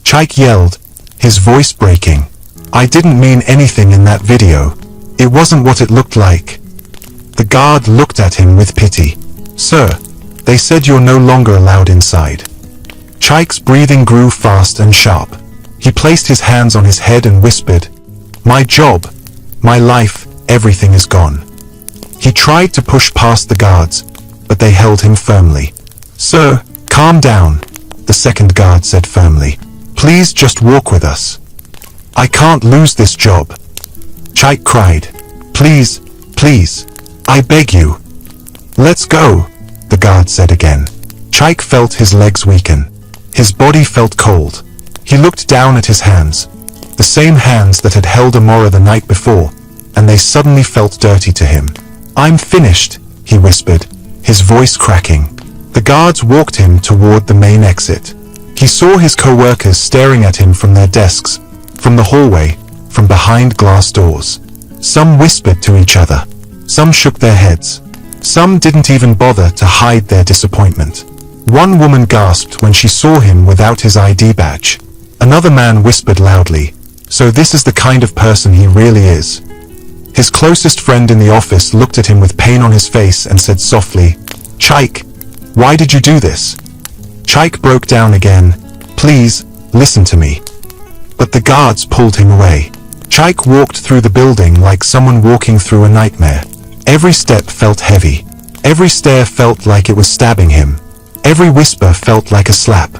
Chaik yelled, his voice breaking. "I didn't mean anything in that video. It wasn't what it looked like." The guard looked at him with pity. "Sir, they said you're no longer allowed inside." Chaik's breathing grew fast and sharp. He placed his hands on his head and whispered, "My job, my life, everything is gone." He tried to push past the guards, but they held him firmly. "Sir, calm down," the second guard said firmly. "Please just walk with us. I can't lose this job." Chaik cried, "Please, please, I beg you." "Let's go," the guard said again. Chaik felt his legs weaken. His body felt cold. He looked down at his hands, the same hands that had held Amora the night before, and they suddenly felt dirty to him. "I'm finished," he whispered, his voice cracking. The guards walked him toward the main exit. He saw his co-workers staring at him from their desks, from the hallway, from behind glass doors. Some whispered to each other. Some shook their heads. Some didn't even bother to hide their disappointment. One woman gasped when she saw him without his ID badge. Another man whispered loudly, "So this is the kind of person he really is." His closest friend in the office looked at him with pain on his face and said softly, "Chaik, why did you do this?" Chaik broke down again. "Please, listen to me." But the guards pulled him away. Chaik walked through the building like someone walking through a nightmare. Every step felt heavy. Every stare felt like it was stabbing him. Every whisper felt like a slap.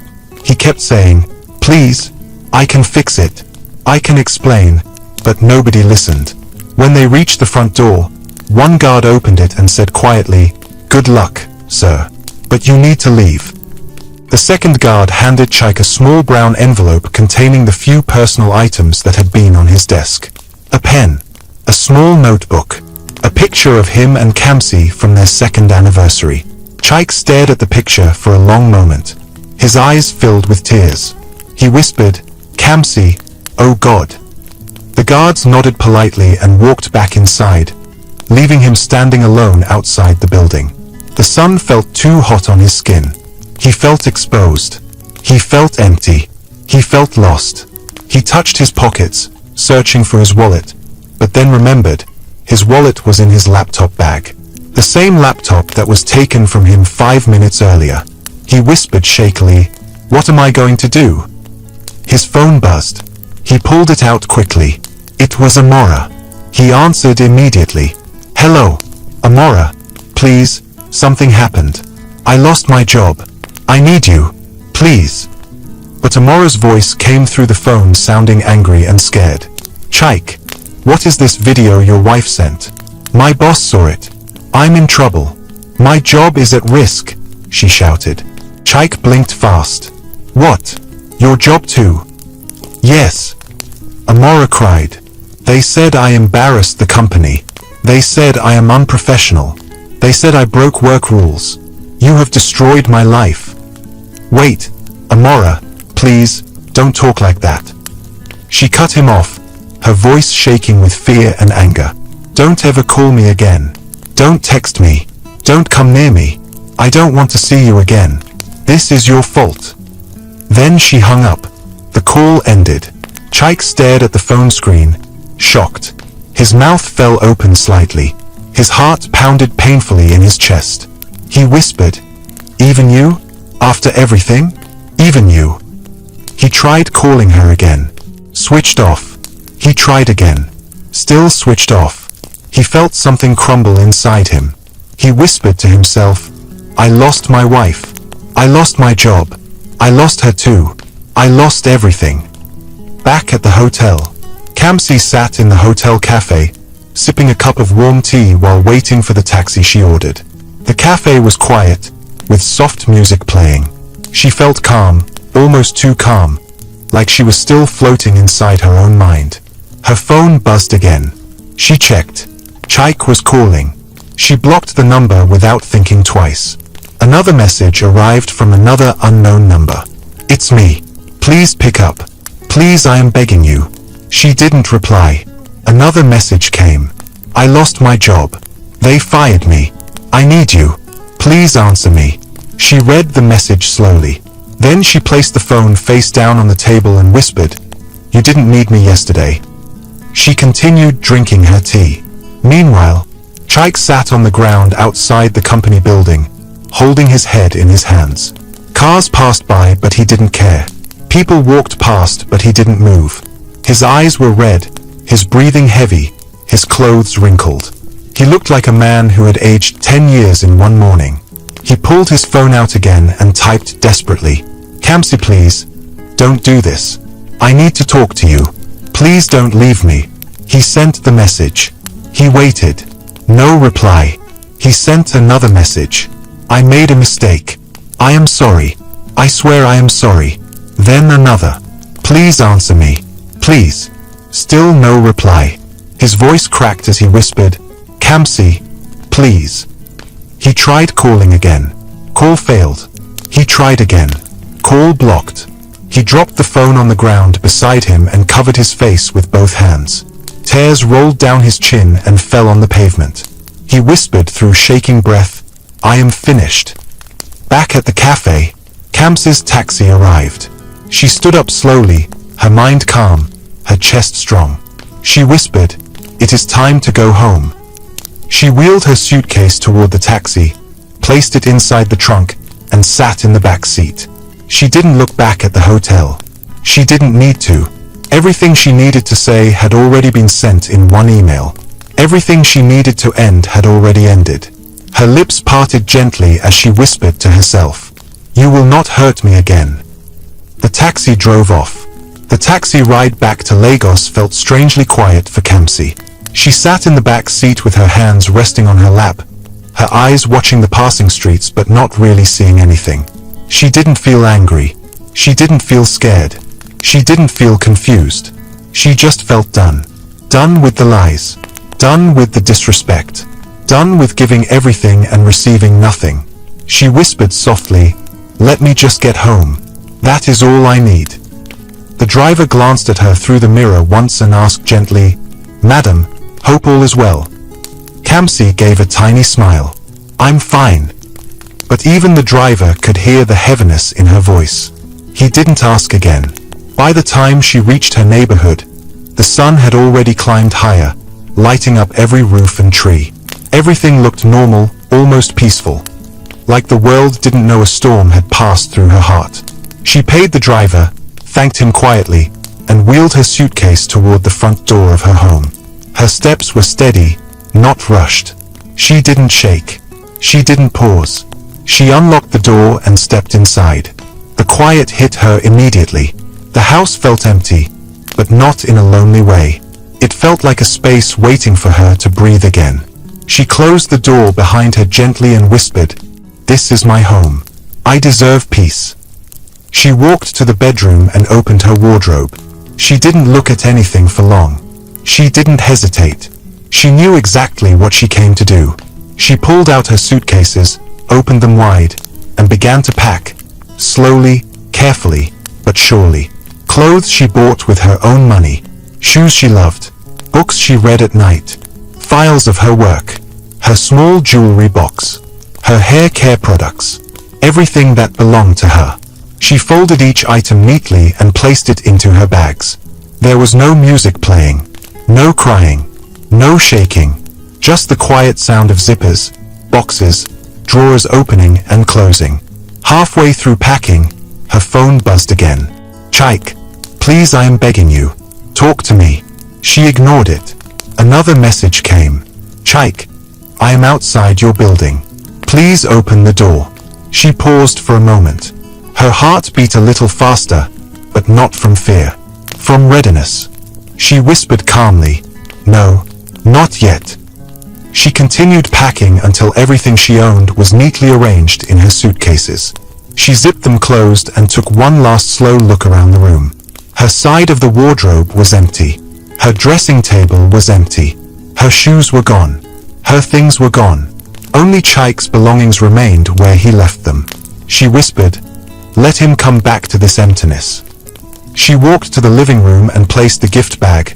He kept saying, "Please, I can fix it. I can explain," but nobody listened. When they reached the front door, one guard opened it and said quietly, "Good luck, sir. But you need to leave." The second guard handed Chaik a small brown envelope containing the few personal items that had been on his desk. A pen, a small notebook, a picture of him and Kamsi from their second anniversary. Chaik stared at the picture for a long moment. His eyes filled with tears. He whispered, "Kamsi, oh God." The guards nodded politely and walked back inside, leaving him standing alone outside the building. The sun felt too hot on his skin. He felt exposed. He felt empty. He felt lost. He touched his pockets, searching for his wallet, but then remembered, his wallet was in his laptop bag. The same laptop that was taken from him 5 minutes earlier. He whispered shakily, "What am I going to do?" His phone buzzed. He pulled it out quickly. It was Amora. He answered immediately. "Hello, Amora. Please, something happened. I lost my job. I need you. Please." But Amora's voice came through the phone sounding angry and scared. "Chaik, what is this video your wife sent? My boss saw it. I'm in trouble. My job is at risk," she shouted. Chaik blinked fast. "What? Your job too?" "Yes," Amora cried. "They said I embarrassed the company. They said I am unprofessional. They said I broke work rules. You have destroyed my life." "Wait, Amora, please, don't talk like that." She cut him off, her voice shaking with fear and anger. "Don't ever call me again. Don't text me. Don't come near me. I don't want to see you again. This is your fault." Then she hung up. The call ended. Chaik stared at the phone screen, shocked. His mouth fell open slightly. His heart pounded painfully in his chest. He whispered, "Even you? After everything? Even you?" He tried calling her again. Switched off. He tried again. Still switched off. He felt something crumble inside him. He whispered to himself, "I lost my wife. I lost my job. I lost her too. I lost everything." Back at the hotel, Kamsi sat in the hotel cafe, sipping a cup of warm tea while waiting for the taxi she ordered. The cafe was quiet, with soft music playing. She felt calm, almost too calm, like she was still floating inside her own mind. Her phone buzzed again. She checked. Chaik was calling. She blocked the number without thinking twice. Another message arrived from another unknown number. "It's me. Please pick up. Please, I am begging you." She didn't reply. Another message came. "I lost my job. They fired me. I need you. Please answer me." She read the message slowly. Then she placed the phone face down on the table and whispered, "You didn't need me yesterday." She continued drinking her tea. Meanwhile, Chaik sat on the ground outside the company building, holding his head in his hands. Cars passed by, but he didn't care. People walked past, but he didn't move. His eyes were red, his breathing heavy, his clothes wrinkled. He looked like a man who had aged 10 years in one morning. He pulled his phone out again and typed desperately, "Kamsi, please, don't do this. I need to talk to you. Please don't leave me." He sent the message. He waited. No reply. He sent another message. "I made a mistake. I am sorry. I swear I am sorry." Then another. "Please answer me. Please." Still no reply. His voice cracked as he whispered, "Kamsi, please." He tried calling again. Call failed. He tried again. Call blocked. He dropped the phone on the ground beside him and covered his face with both hands. Tears rolled down his chin and fell on the pavement. He whispered through shaking breath, "I am finished." Back at the cafe, Kamsi's taxi arrived. She stood up slowly, her mind calm, her chest strong. She whispered, "It is time to go home." She wheeled her suitcase toward the taxi, placed it inside the trunk, and sat in the back seat. She didn't look back at the hotel. She didn't need to. Everything she needed to say had already been sent in one email. Everything she needed to end had already ended. Her lips parted gently as she whispered to herself, "You will not hurt me again." The taxi drove off. The taxi ride back to Lagos felt strangely quiet for Kamsi. She sat in the back seat with her hands resting on her lap, her eyes watching the passing streets but not really seeing anything. She didn't feel angry. She didn't feel scared. She didn't feel confused. She just felt done. Done with the lies. Done with the disrespect. Done with giving everything and receiving nothing. She whispered softly, "Let me just get home. That is all I need." The driver glanced at her through the mirror once and asked gently, "Madam, hope all is well." Kamsi gave a tiny smile. "I'm fine." But even the driver could hear the heaviness in her voice. He didn't ask again. By the time she reached her neighborhood, the sun had already climbed higher, lighting up every roof and tree. Everything looked normal, almost peaceful. Like the world didn't know a storm had passed through her heart. She paid the driver, thanked him quietly, and wheeled her suitcase toward the front door of her home. Her steps were steady, not rushed. She didn't shake. She didn't pause. She unlocked the door and stepped inside. The quiet hit her immediately. The house felt empty, but not in a lonely way. It felt like a space waiting for her to breathe again. She closed the door behind her gently and whispered, "This is my home. I deserve peace." She walked to the bedroom and opened her wardrobe. She didn't look at anything for long. She didn't hesitate. She knew exactly what she came to do. She pulled out her suitcases, opened them wide, and began to pack, slowly, carefully, but surely. Clothes she bought with her own money, shoes she loved, books she read at night, files of her work, her small jewelry box, her hair care products, everything that belonged to her. She folded each item neatly and placed it into her bags. There was no music playing, no crying, No shaking. Just the quiet sound of zippers, boxes, drawers opening and closing. Halfway through packing, her phone buzzed again. "Chike, please, I am begging you. Talk to me." She ignored it. Another message came. "Chike, I am outside your building. Please open the door." She paused for a moment. Her heart beat a little faster, but not from fear. From readiness. She whispered calmly, "No, not yet." She continued packing until everything she owned was neatly arranged in her suitcases. She zipped them closed and took one last slow look around the room. Her side of the wardrobe was empty. Her dressing table was empty. Her shoes were gone. Her things were gone. Only Chike's belongings remained where he left them. She whispered, "Let him come back to this emptiness." She walked to the living room and placed the gift bag,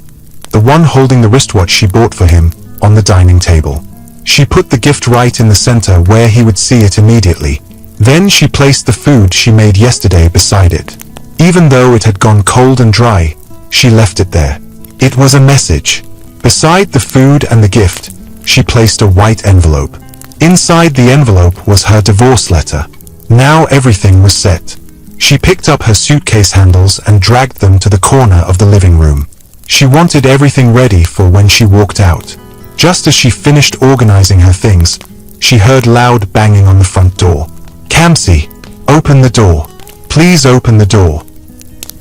the one holding the wristwatch she bought for him, on the dining table. She put the gift right in the center where he would see it immediately. Then she placed the food she made yesterday beside it. Even though it had gone cold and dry, she left it there. It was a message. Beside the food and the gift, she placed a white envelope. Inside the envelope was her divorce letter. Now everything was set. She picked up her suitcase handles and dragged them to the corner of the living room. She wanted everything ready for when she walked out. Just as she finished organizing her things, she heard loud banging on the front door. "Kamsi, open the door. Please open the door."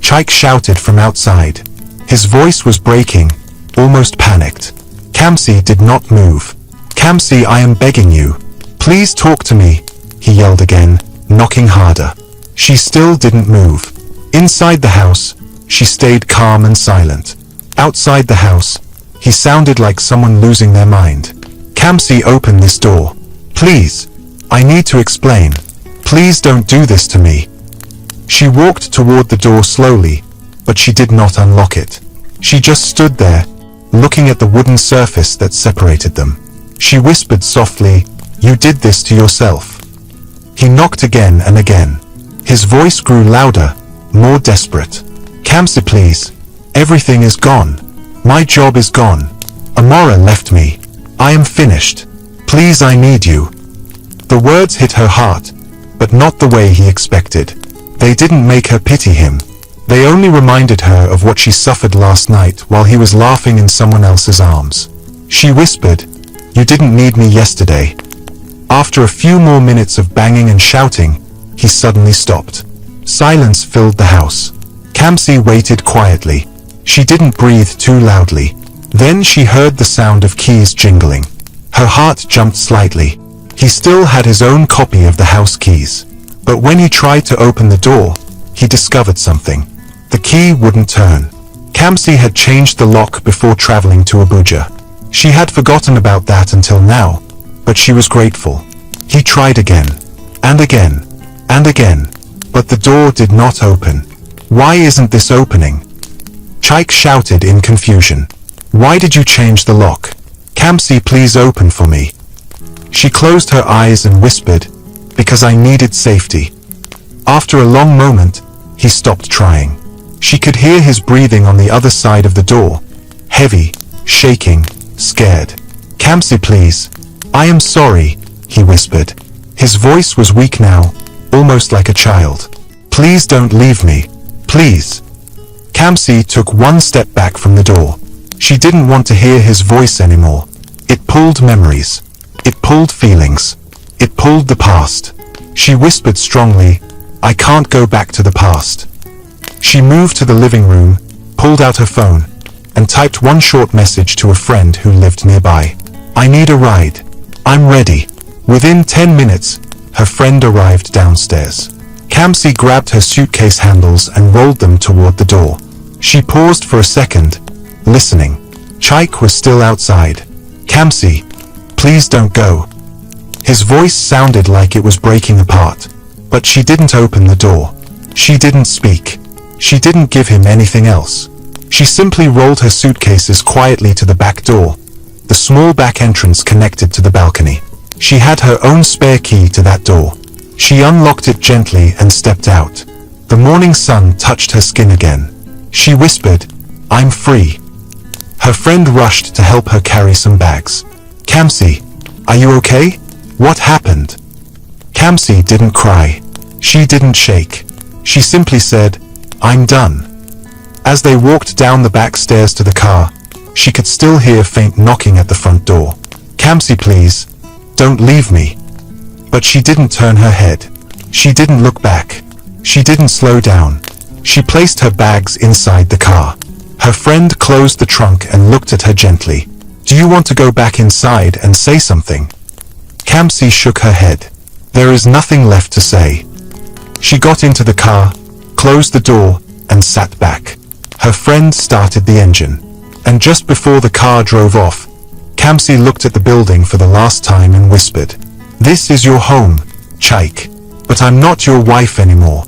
Chike shouted from outside. His voice was breaking, almost panicked. Kamsi did not move. "Kamsi, I am begging you. Please talk to me," he yelled again, knocking harder. She still didn't move. Inside the house, she stayed calm and silent. Outside the house, he sounded like someone losing their mind. "Kamsi, open this door. Please. I need to explain. Please don't do this to me." She walked toward the door slowly, but she did not unlock it. She just stood there, looking at the wooden surface that separated them. She whispered softly, "You did this to yourself." He knocked again and again. His voice grew louder, more desperate. "Kamsi, please. Everything is gone. My job is gone. Amora left me. I am finished. Please, I need you." The words hit her heart, but not the way he expected. They didn't make her pity him. They only reminded her of what she suffered last night while he was laughing in someone else's arms. She whispered, "You didn't need me yesterday." After a few more minutes of banging and shouting, he suddenly stopped. Silence filled the house. Kamsi waited quietly. She didn't breathe too loudly. Then she heard the sound of keys jingling. Her heart jumped slightly. He still had his own copy of the house keys. But when he tried to open the door, he discovered something. The key wouldn't turn. Kamsi had changed the lock before traveling to Abuja. She had forgotten about that until now, but she was grateful. He tried again, and again, and again, but the door did not open. "Why isn't this opening?" Chike shouted in confusion. "Why did you change the lock? Kamsi, please open for me." She closed her eyes and whispered, "Because I needed safety." After a long moment, he stopped trying. She could hear his breathing on the other side of the door, heavy, shaking, scared. "Kamsi, please. I am sorry," he whispered. His voice was weak now, almost like a child. "Please don't leave me. Please." Kamsi took one step back from the door. She didn't want to hear his voice anymore. It pulled memories. It pulled feelings. It pulled the past. She whispered strongly, "I can't go back to the past." She moved to the living room, pulled out her phone, and typed one short message to a friend who lived nearby. "I need a ride. I'm ready." Within 10 minutes, her friend arrived downstairs. Kamsi grabbed her suitcase handles and rolled them toward the door. She paused for a second, listening. Chike was still outside. "Kamsi, please don't go." His voice sounded like it was breaking apart, but she didn't open the door. She didn't speak. She didn't give him anything else. She simply rolled her suitcases quietly to the back door, the small back entrance connected to the balcony. She had her own spare key to that door. She unlocked it gently and stepped out. The morning sun touched her skin again. She whispered, "I'm free." Her friend rushed to help her carry some bags. Kamsi, are you okay? What happened? Kamsi didn't cry. She didn't shake. She simply said, I'm done. As they walked down the back stairs to the car, she could still hear faint knocking at the front door. Kamsi, please, don't leave me. But she didn't turn her head. She didn't look back. She didn't slow down. She placed her bags inside the car. Her friend closed the trunk and looked at her gently. Do you want to go back inside and say something? Kamsi shook her head. There is nothing left to say. She got into the car, closed the door, and sat back. Her friend started the engine. And just before the car drove off, Kamsi looked at the building for the last time and whispered, This is your home, Chaik. But I'm not your wife anymore.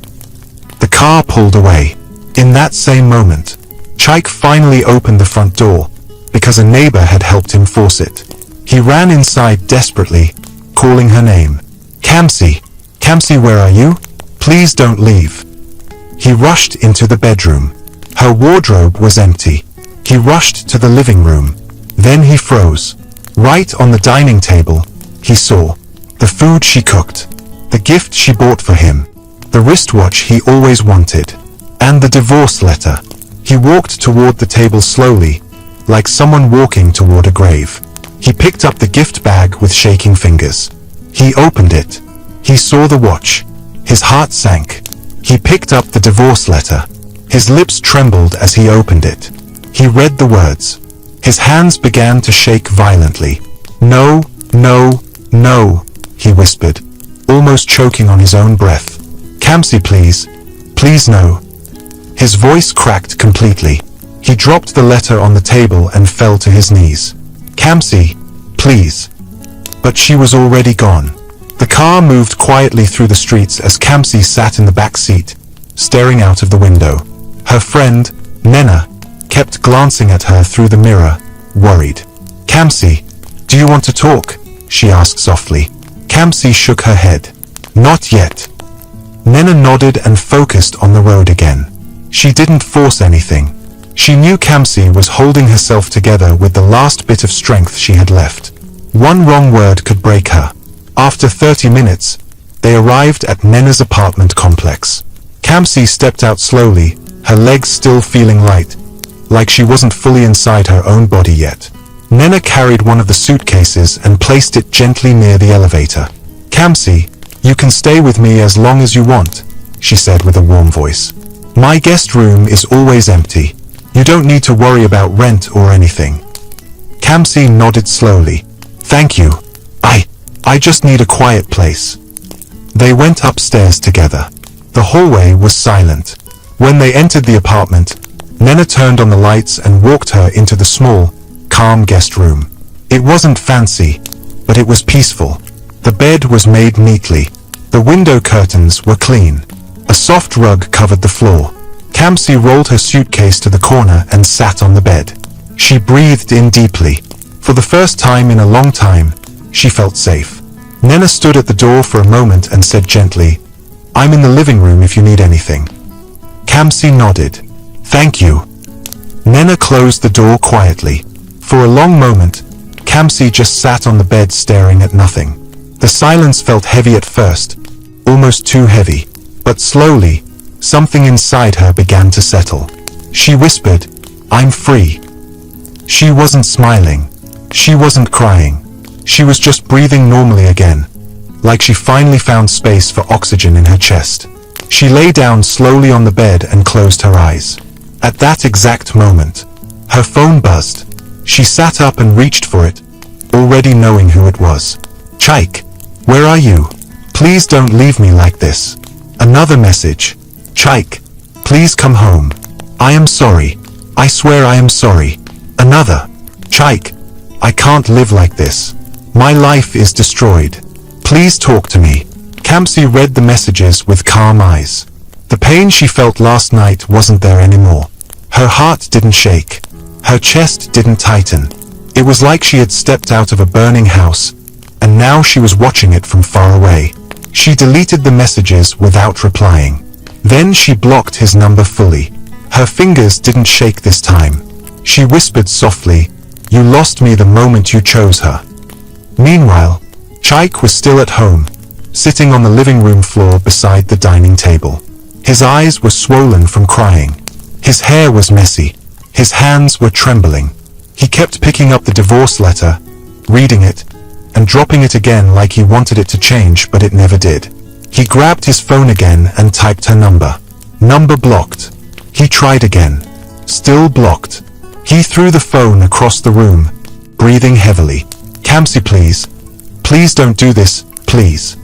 The car pulled away. In that same moment, Chaik finally opened the front door, because a neighbor had helped him force it. He ran inside desperately, calling her name. Kamsi, Kamsi, where are you? Please don't leave. He rushed into the bedroom. Her wardrobe was empty. He rushed to the living room. Then he froze. Right on the dining table, he saw the food she cooked, the gift she bought for him, the wristwatch he always wanted, and the divorce letter. He walked toward the table slowly, like someone walking toward a grave. He picked up the gift bag with shaking fingers. He opened it. He saw the watch. His heart sank. He picked up the divorce letter. His lips trembled as he opened it. He read the words. His hands began to shake violently. No, no, no, he whispered, almost choking on his own breath. Kamsi, please, please no. His voice cracked completely. He dropped the letter on the table and fell to his knees. Kamsi, please. But she was already gone. The car moved quietly through the streets as Kamsi sat in the back seat, staring out of the window. Her friend, Nena, kept glancing at her through the mirror, worried. Kamsi, do you want to talk? She asked softly. Kamsi shook her head. Not yet. Nena nodded and focused on the road again. She didn't force anything. She knew Kamsi was holding herself together with the last bit of strength she had left. One wrong word could break her. After 30 minutes, they arrived at Nena's apartment complex. Kamsi stepped out slowly, her legs still feeling light, like she wasn't fully inside her own body yet. Nena carried one of the suitcases and placed it gently near the elevator. Kamsi, you can stay with me as long as you want, she said with a warm voice. My guest room is always empty. You don't need to worry about rent or anything. Kamsi nodded slowly. Thank you. I just need a quiet place. They went upstairs together. The hallway was silent. When they entered the apartment, Nena turned on the lights and walked her into the small, calm guest room. It wasn't fancy, but it was peaceful. The bed was made neatly. The window curtains were clean. A soft rug covered the floor. Kamsi rolled her suitcase to the corner and sat on the bed. She breathed in deeply. For the first time in a long time, she felt safe. Nena stood at the door for a moment and said gently, I'm in the living room if you need anything. Kamsi nodded. Thank you. Nena closed the door quietly. For a long moment, Kamsi just sat on the bed staring at nothing. The silence felt heavy at first, almost too heavy, but slowly, something inside her began to settle. She whispered, I'm free. She wasn't smiling. She wasn't crying. She was just breathing normally again, like she finally found space for oxygen in her chest. She lay down slowly on the bed and closed her eyes. At that exact moment, her phone buzzed. She sat up and reached for it, already knowing who it was. Chaik, where are you? Please don't leave me like this. Another message. Chaik, please come home. I am sorry. I swear I am sorry. Another. Chaik, I can't live like this. My life is destroyed. Please talk to me. Kamsi read the messages with calm eyes. The pain she felt last night wasn't there anymore. Her heart didn't shake. Her chest didn't tighten. It was like she had stepped out of a burning house, and now she was watching it from far away. She deleted the messages without replying. Then she blocked his number fully. Her fingers didn't shake this time. She whispered softly, "You lost me the moment you chose her." Meanwhile, Chaik was still at home, sitting on the living room floor beside the dining table. His eyes were swollen from crying. His hair was messy. His hands were trembling. He kept picking up the divorce letter, reading it, and dropping it again like he wanted it to change, but it never did. He grabbed his phone again and typed her number. Number blocked. He tried again. Still blocked. He threw the phone across the room, breathing heavily. "Kamsi, please. Please don't do this, please."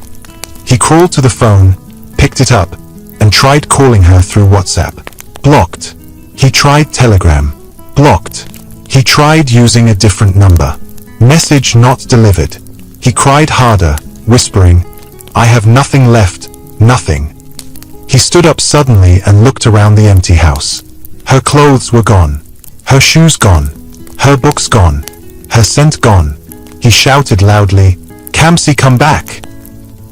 He crawled to the phone, picked it up, and tried calling her through WhatsApp. Blocked. He tried Telegram. Blocked. He tried using a different number. Message not delivered. He cried harder, whispering, "I have nothing left, nothing." He stood up suddenly and looked around the empty house. Her clothes were gone. Her shoes gone. Her books gone. Her scent gone. He shouted loudly, "Kamsi, come back!"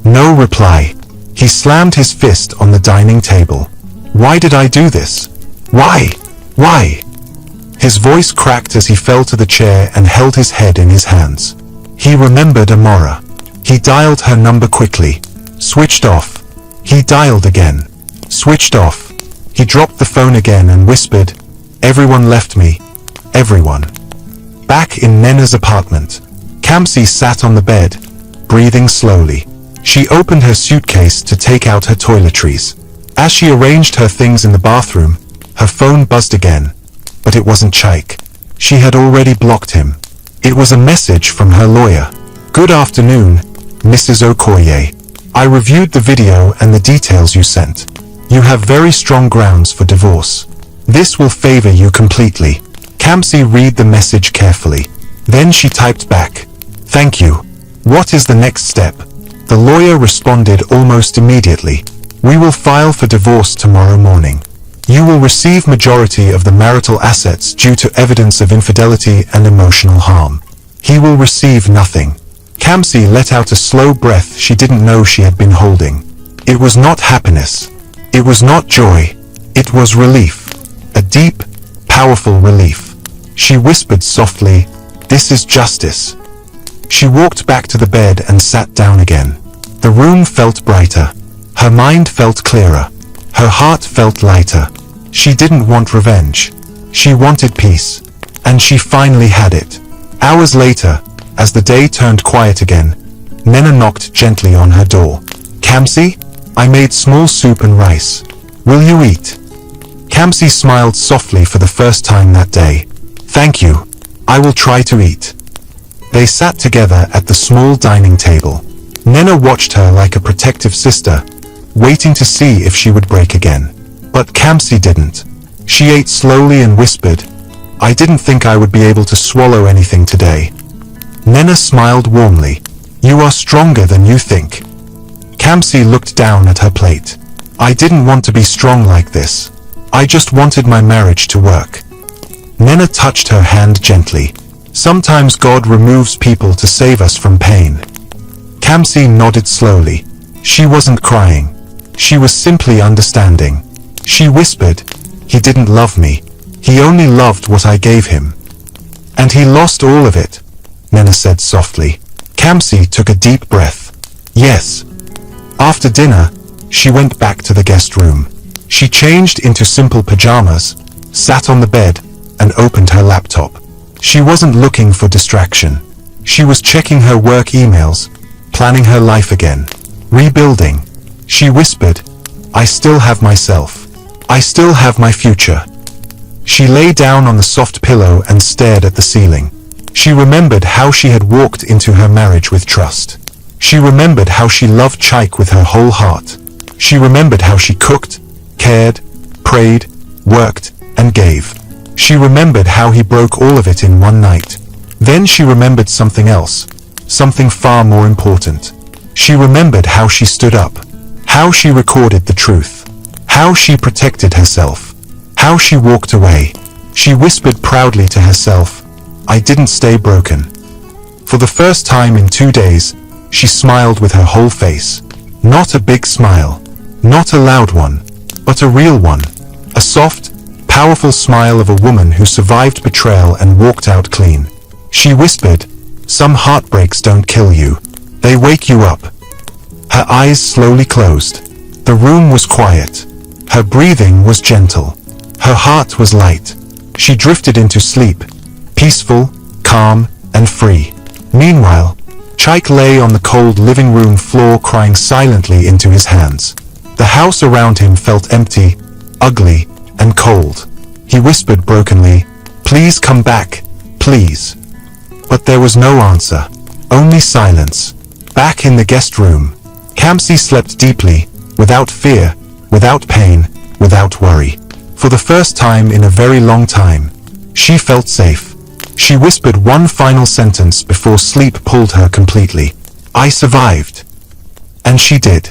No reply. He slammed his fist on the dining table. "Why did I do this? Why? Why?" His voice cracked as he fell to the chair and held his head in his hands. He remembered Amora. He dialed her number quickly. Switched off. He dialed again. Switched off. He dropped the phone again and whispered, "Everyone left me. Everyone." Back in Nena's apartment, Kamsi sat on the bed, breathing slowly. She opened her suitcase to take out her toiletries. As she arranged her things in the bathroom, her phone buzzed again. But it wasn't Chaik. She had already blocked him. It was a message from her lawyer. "Good afternoon, Mrs. Okoye. I reviewed the video and the details you sent. You have very strong grounds for divorce. This will favor you completely." Kamsi read the message carefully. Then she typed back, "Thank you. What is the next step?" The lawyer responded almost immediately, "We will file for divorce tomorrow morning. You will receive majority of the marital assets due to evidence of infidelity and emotional harm. He will receive nothing." Kamsi let out a slow breath she didn't know she had been holding. It was not happiness. It was not joy. It was relief. A deep, powerful relief. She whispered softly, "This is justice." She walked back to the bed and sat down again. The room felt brighter. Her mind felt clearer. Her heart felt lighter. She didn't want revenge. She wanted peace. And she finally had it. Hours later, as the day turned quiet again, Nena knocked gently on her door. "Kamsi, I made small soup and rice. Will you eat?" Kamsi smiled softly for the first time that day. "Thank you. I will try to eat." They sat together at the small dining table. Nena watched her like a protective sister, waiting to see if she would break again. But Kamsi didn't. She ate slowly and whispered, "I didn't think I would be able to swallow anything today." Nena smiled warmly. "You are stronger than you think." Kamsi looked down at her plate. "I didn't want to be strong like this. I just wanted my marriage to work." Nena touched her hand gently. "Sometimes God removes people to save us from pain." Kamsi nodded slowly. She wasn't crying. She was simply understanding. She whispered, "He didn't love me. He only loved what I gave him." "And he lost all of it," Nena said softly. Kamsi took a deep breath. "Yes." After dinner, she went back to the guest room. She changed into simple pajamas, sat on the bed, and opened her laptop. She wasn't looking for distraction. She was checking her work emails, planning her life again, rebuilding. She whispered, "I still have myself. I still have my future." She lay down on the soft pillow and stared at the ceiling. She remembered how she had walked into her marriage with trust. She remembered how she loved Chaik with her whole heart. She remembered how she cooked, cared, prayed, worked, and gave. She remembered how he broke all of it in one night. Then she remembered something else, something far more important. She remembered how she stood up, how she recorded the truth, how she protected herself, how she walked away. She whispered proudly to herself, "I didn't stay broken." For the first time in 2 days, she smiled with her whole face. Not a big smile, not a loud one, but a real one. A soft, powerful smile of a woman who survived betrayal and walked out clean. She whispered, "Some heartbreaks don't kill you. They wake you up." Her eyes slowly closed. The room was quiet. Her breathing was gentle. Her heart was light. She drifted into sleep, peaceful, calm, and free. Meanwhile, Chaik lay on the cold living room floor crying silently into his hands. The house around him felt empty, ugly, and cold. He whispered brokenly, "Please come back, please." But there was no answer, only silence. Back in the guest room, Kamsi slept deeply, without fear, without pain, without worry. For the first time in a very long time, she felt safe. She whispered one final sentence before sleep pulled her completely. "I survived." And she did.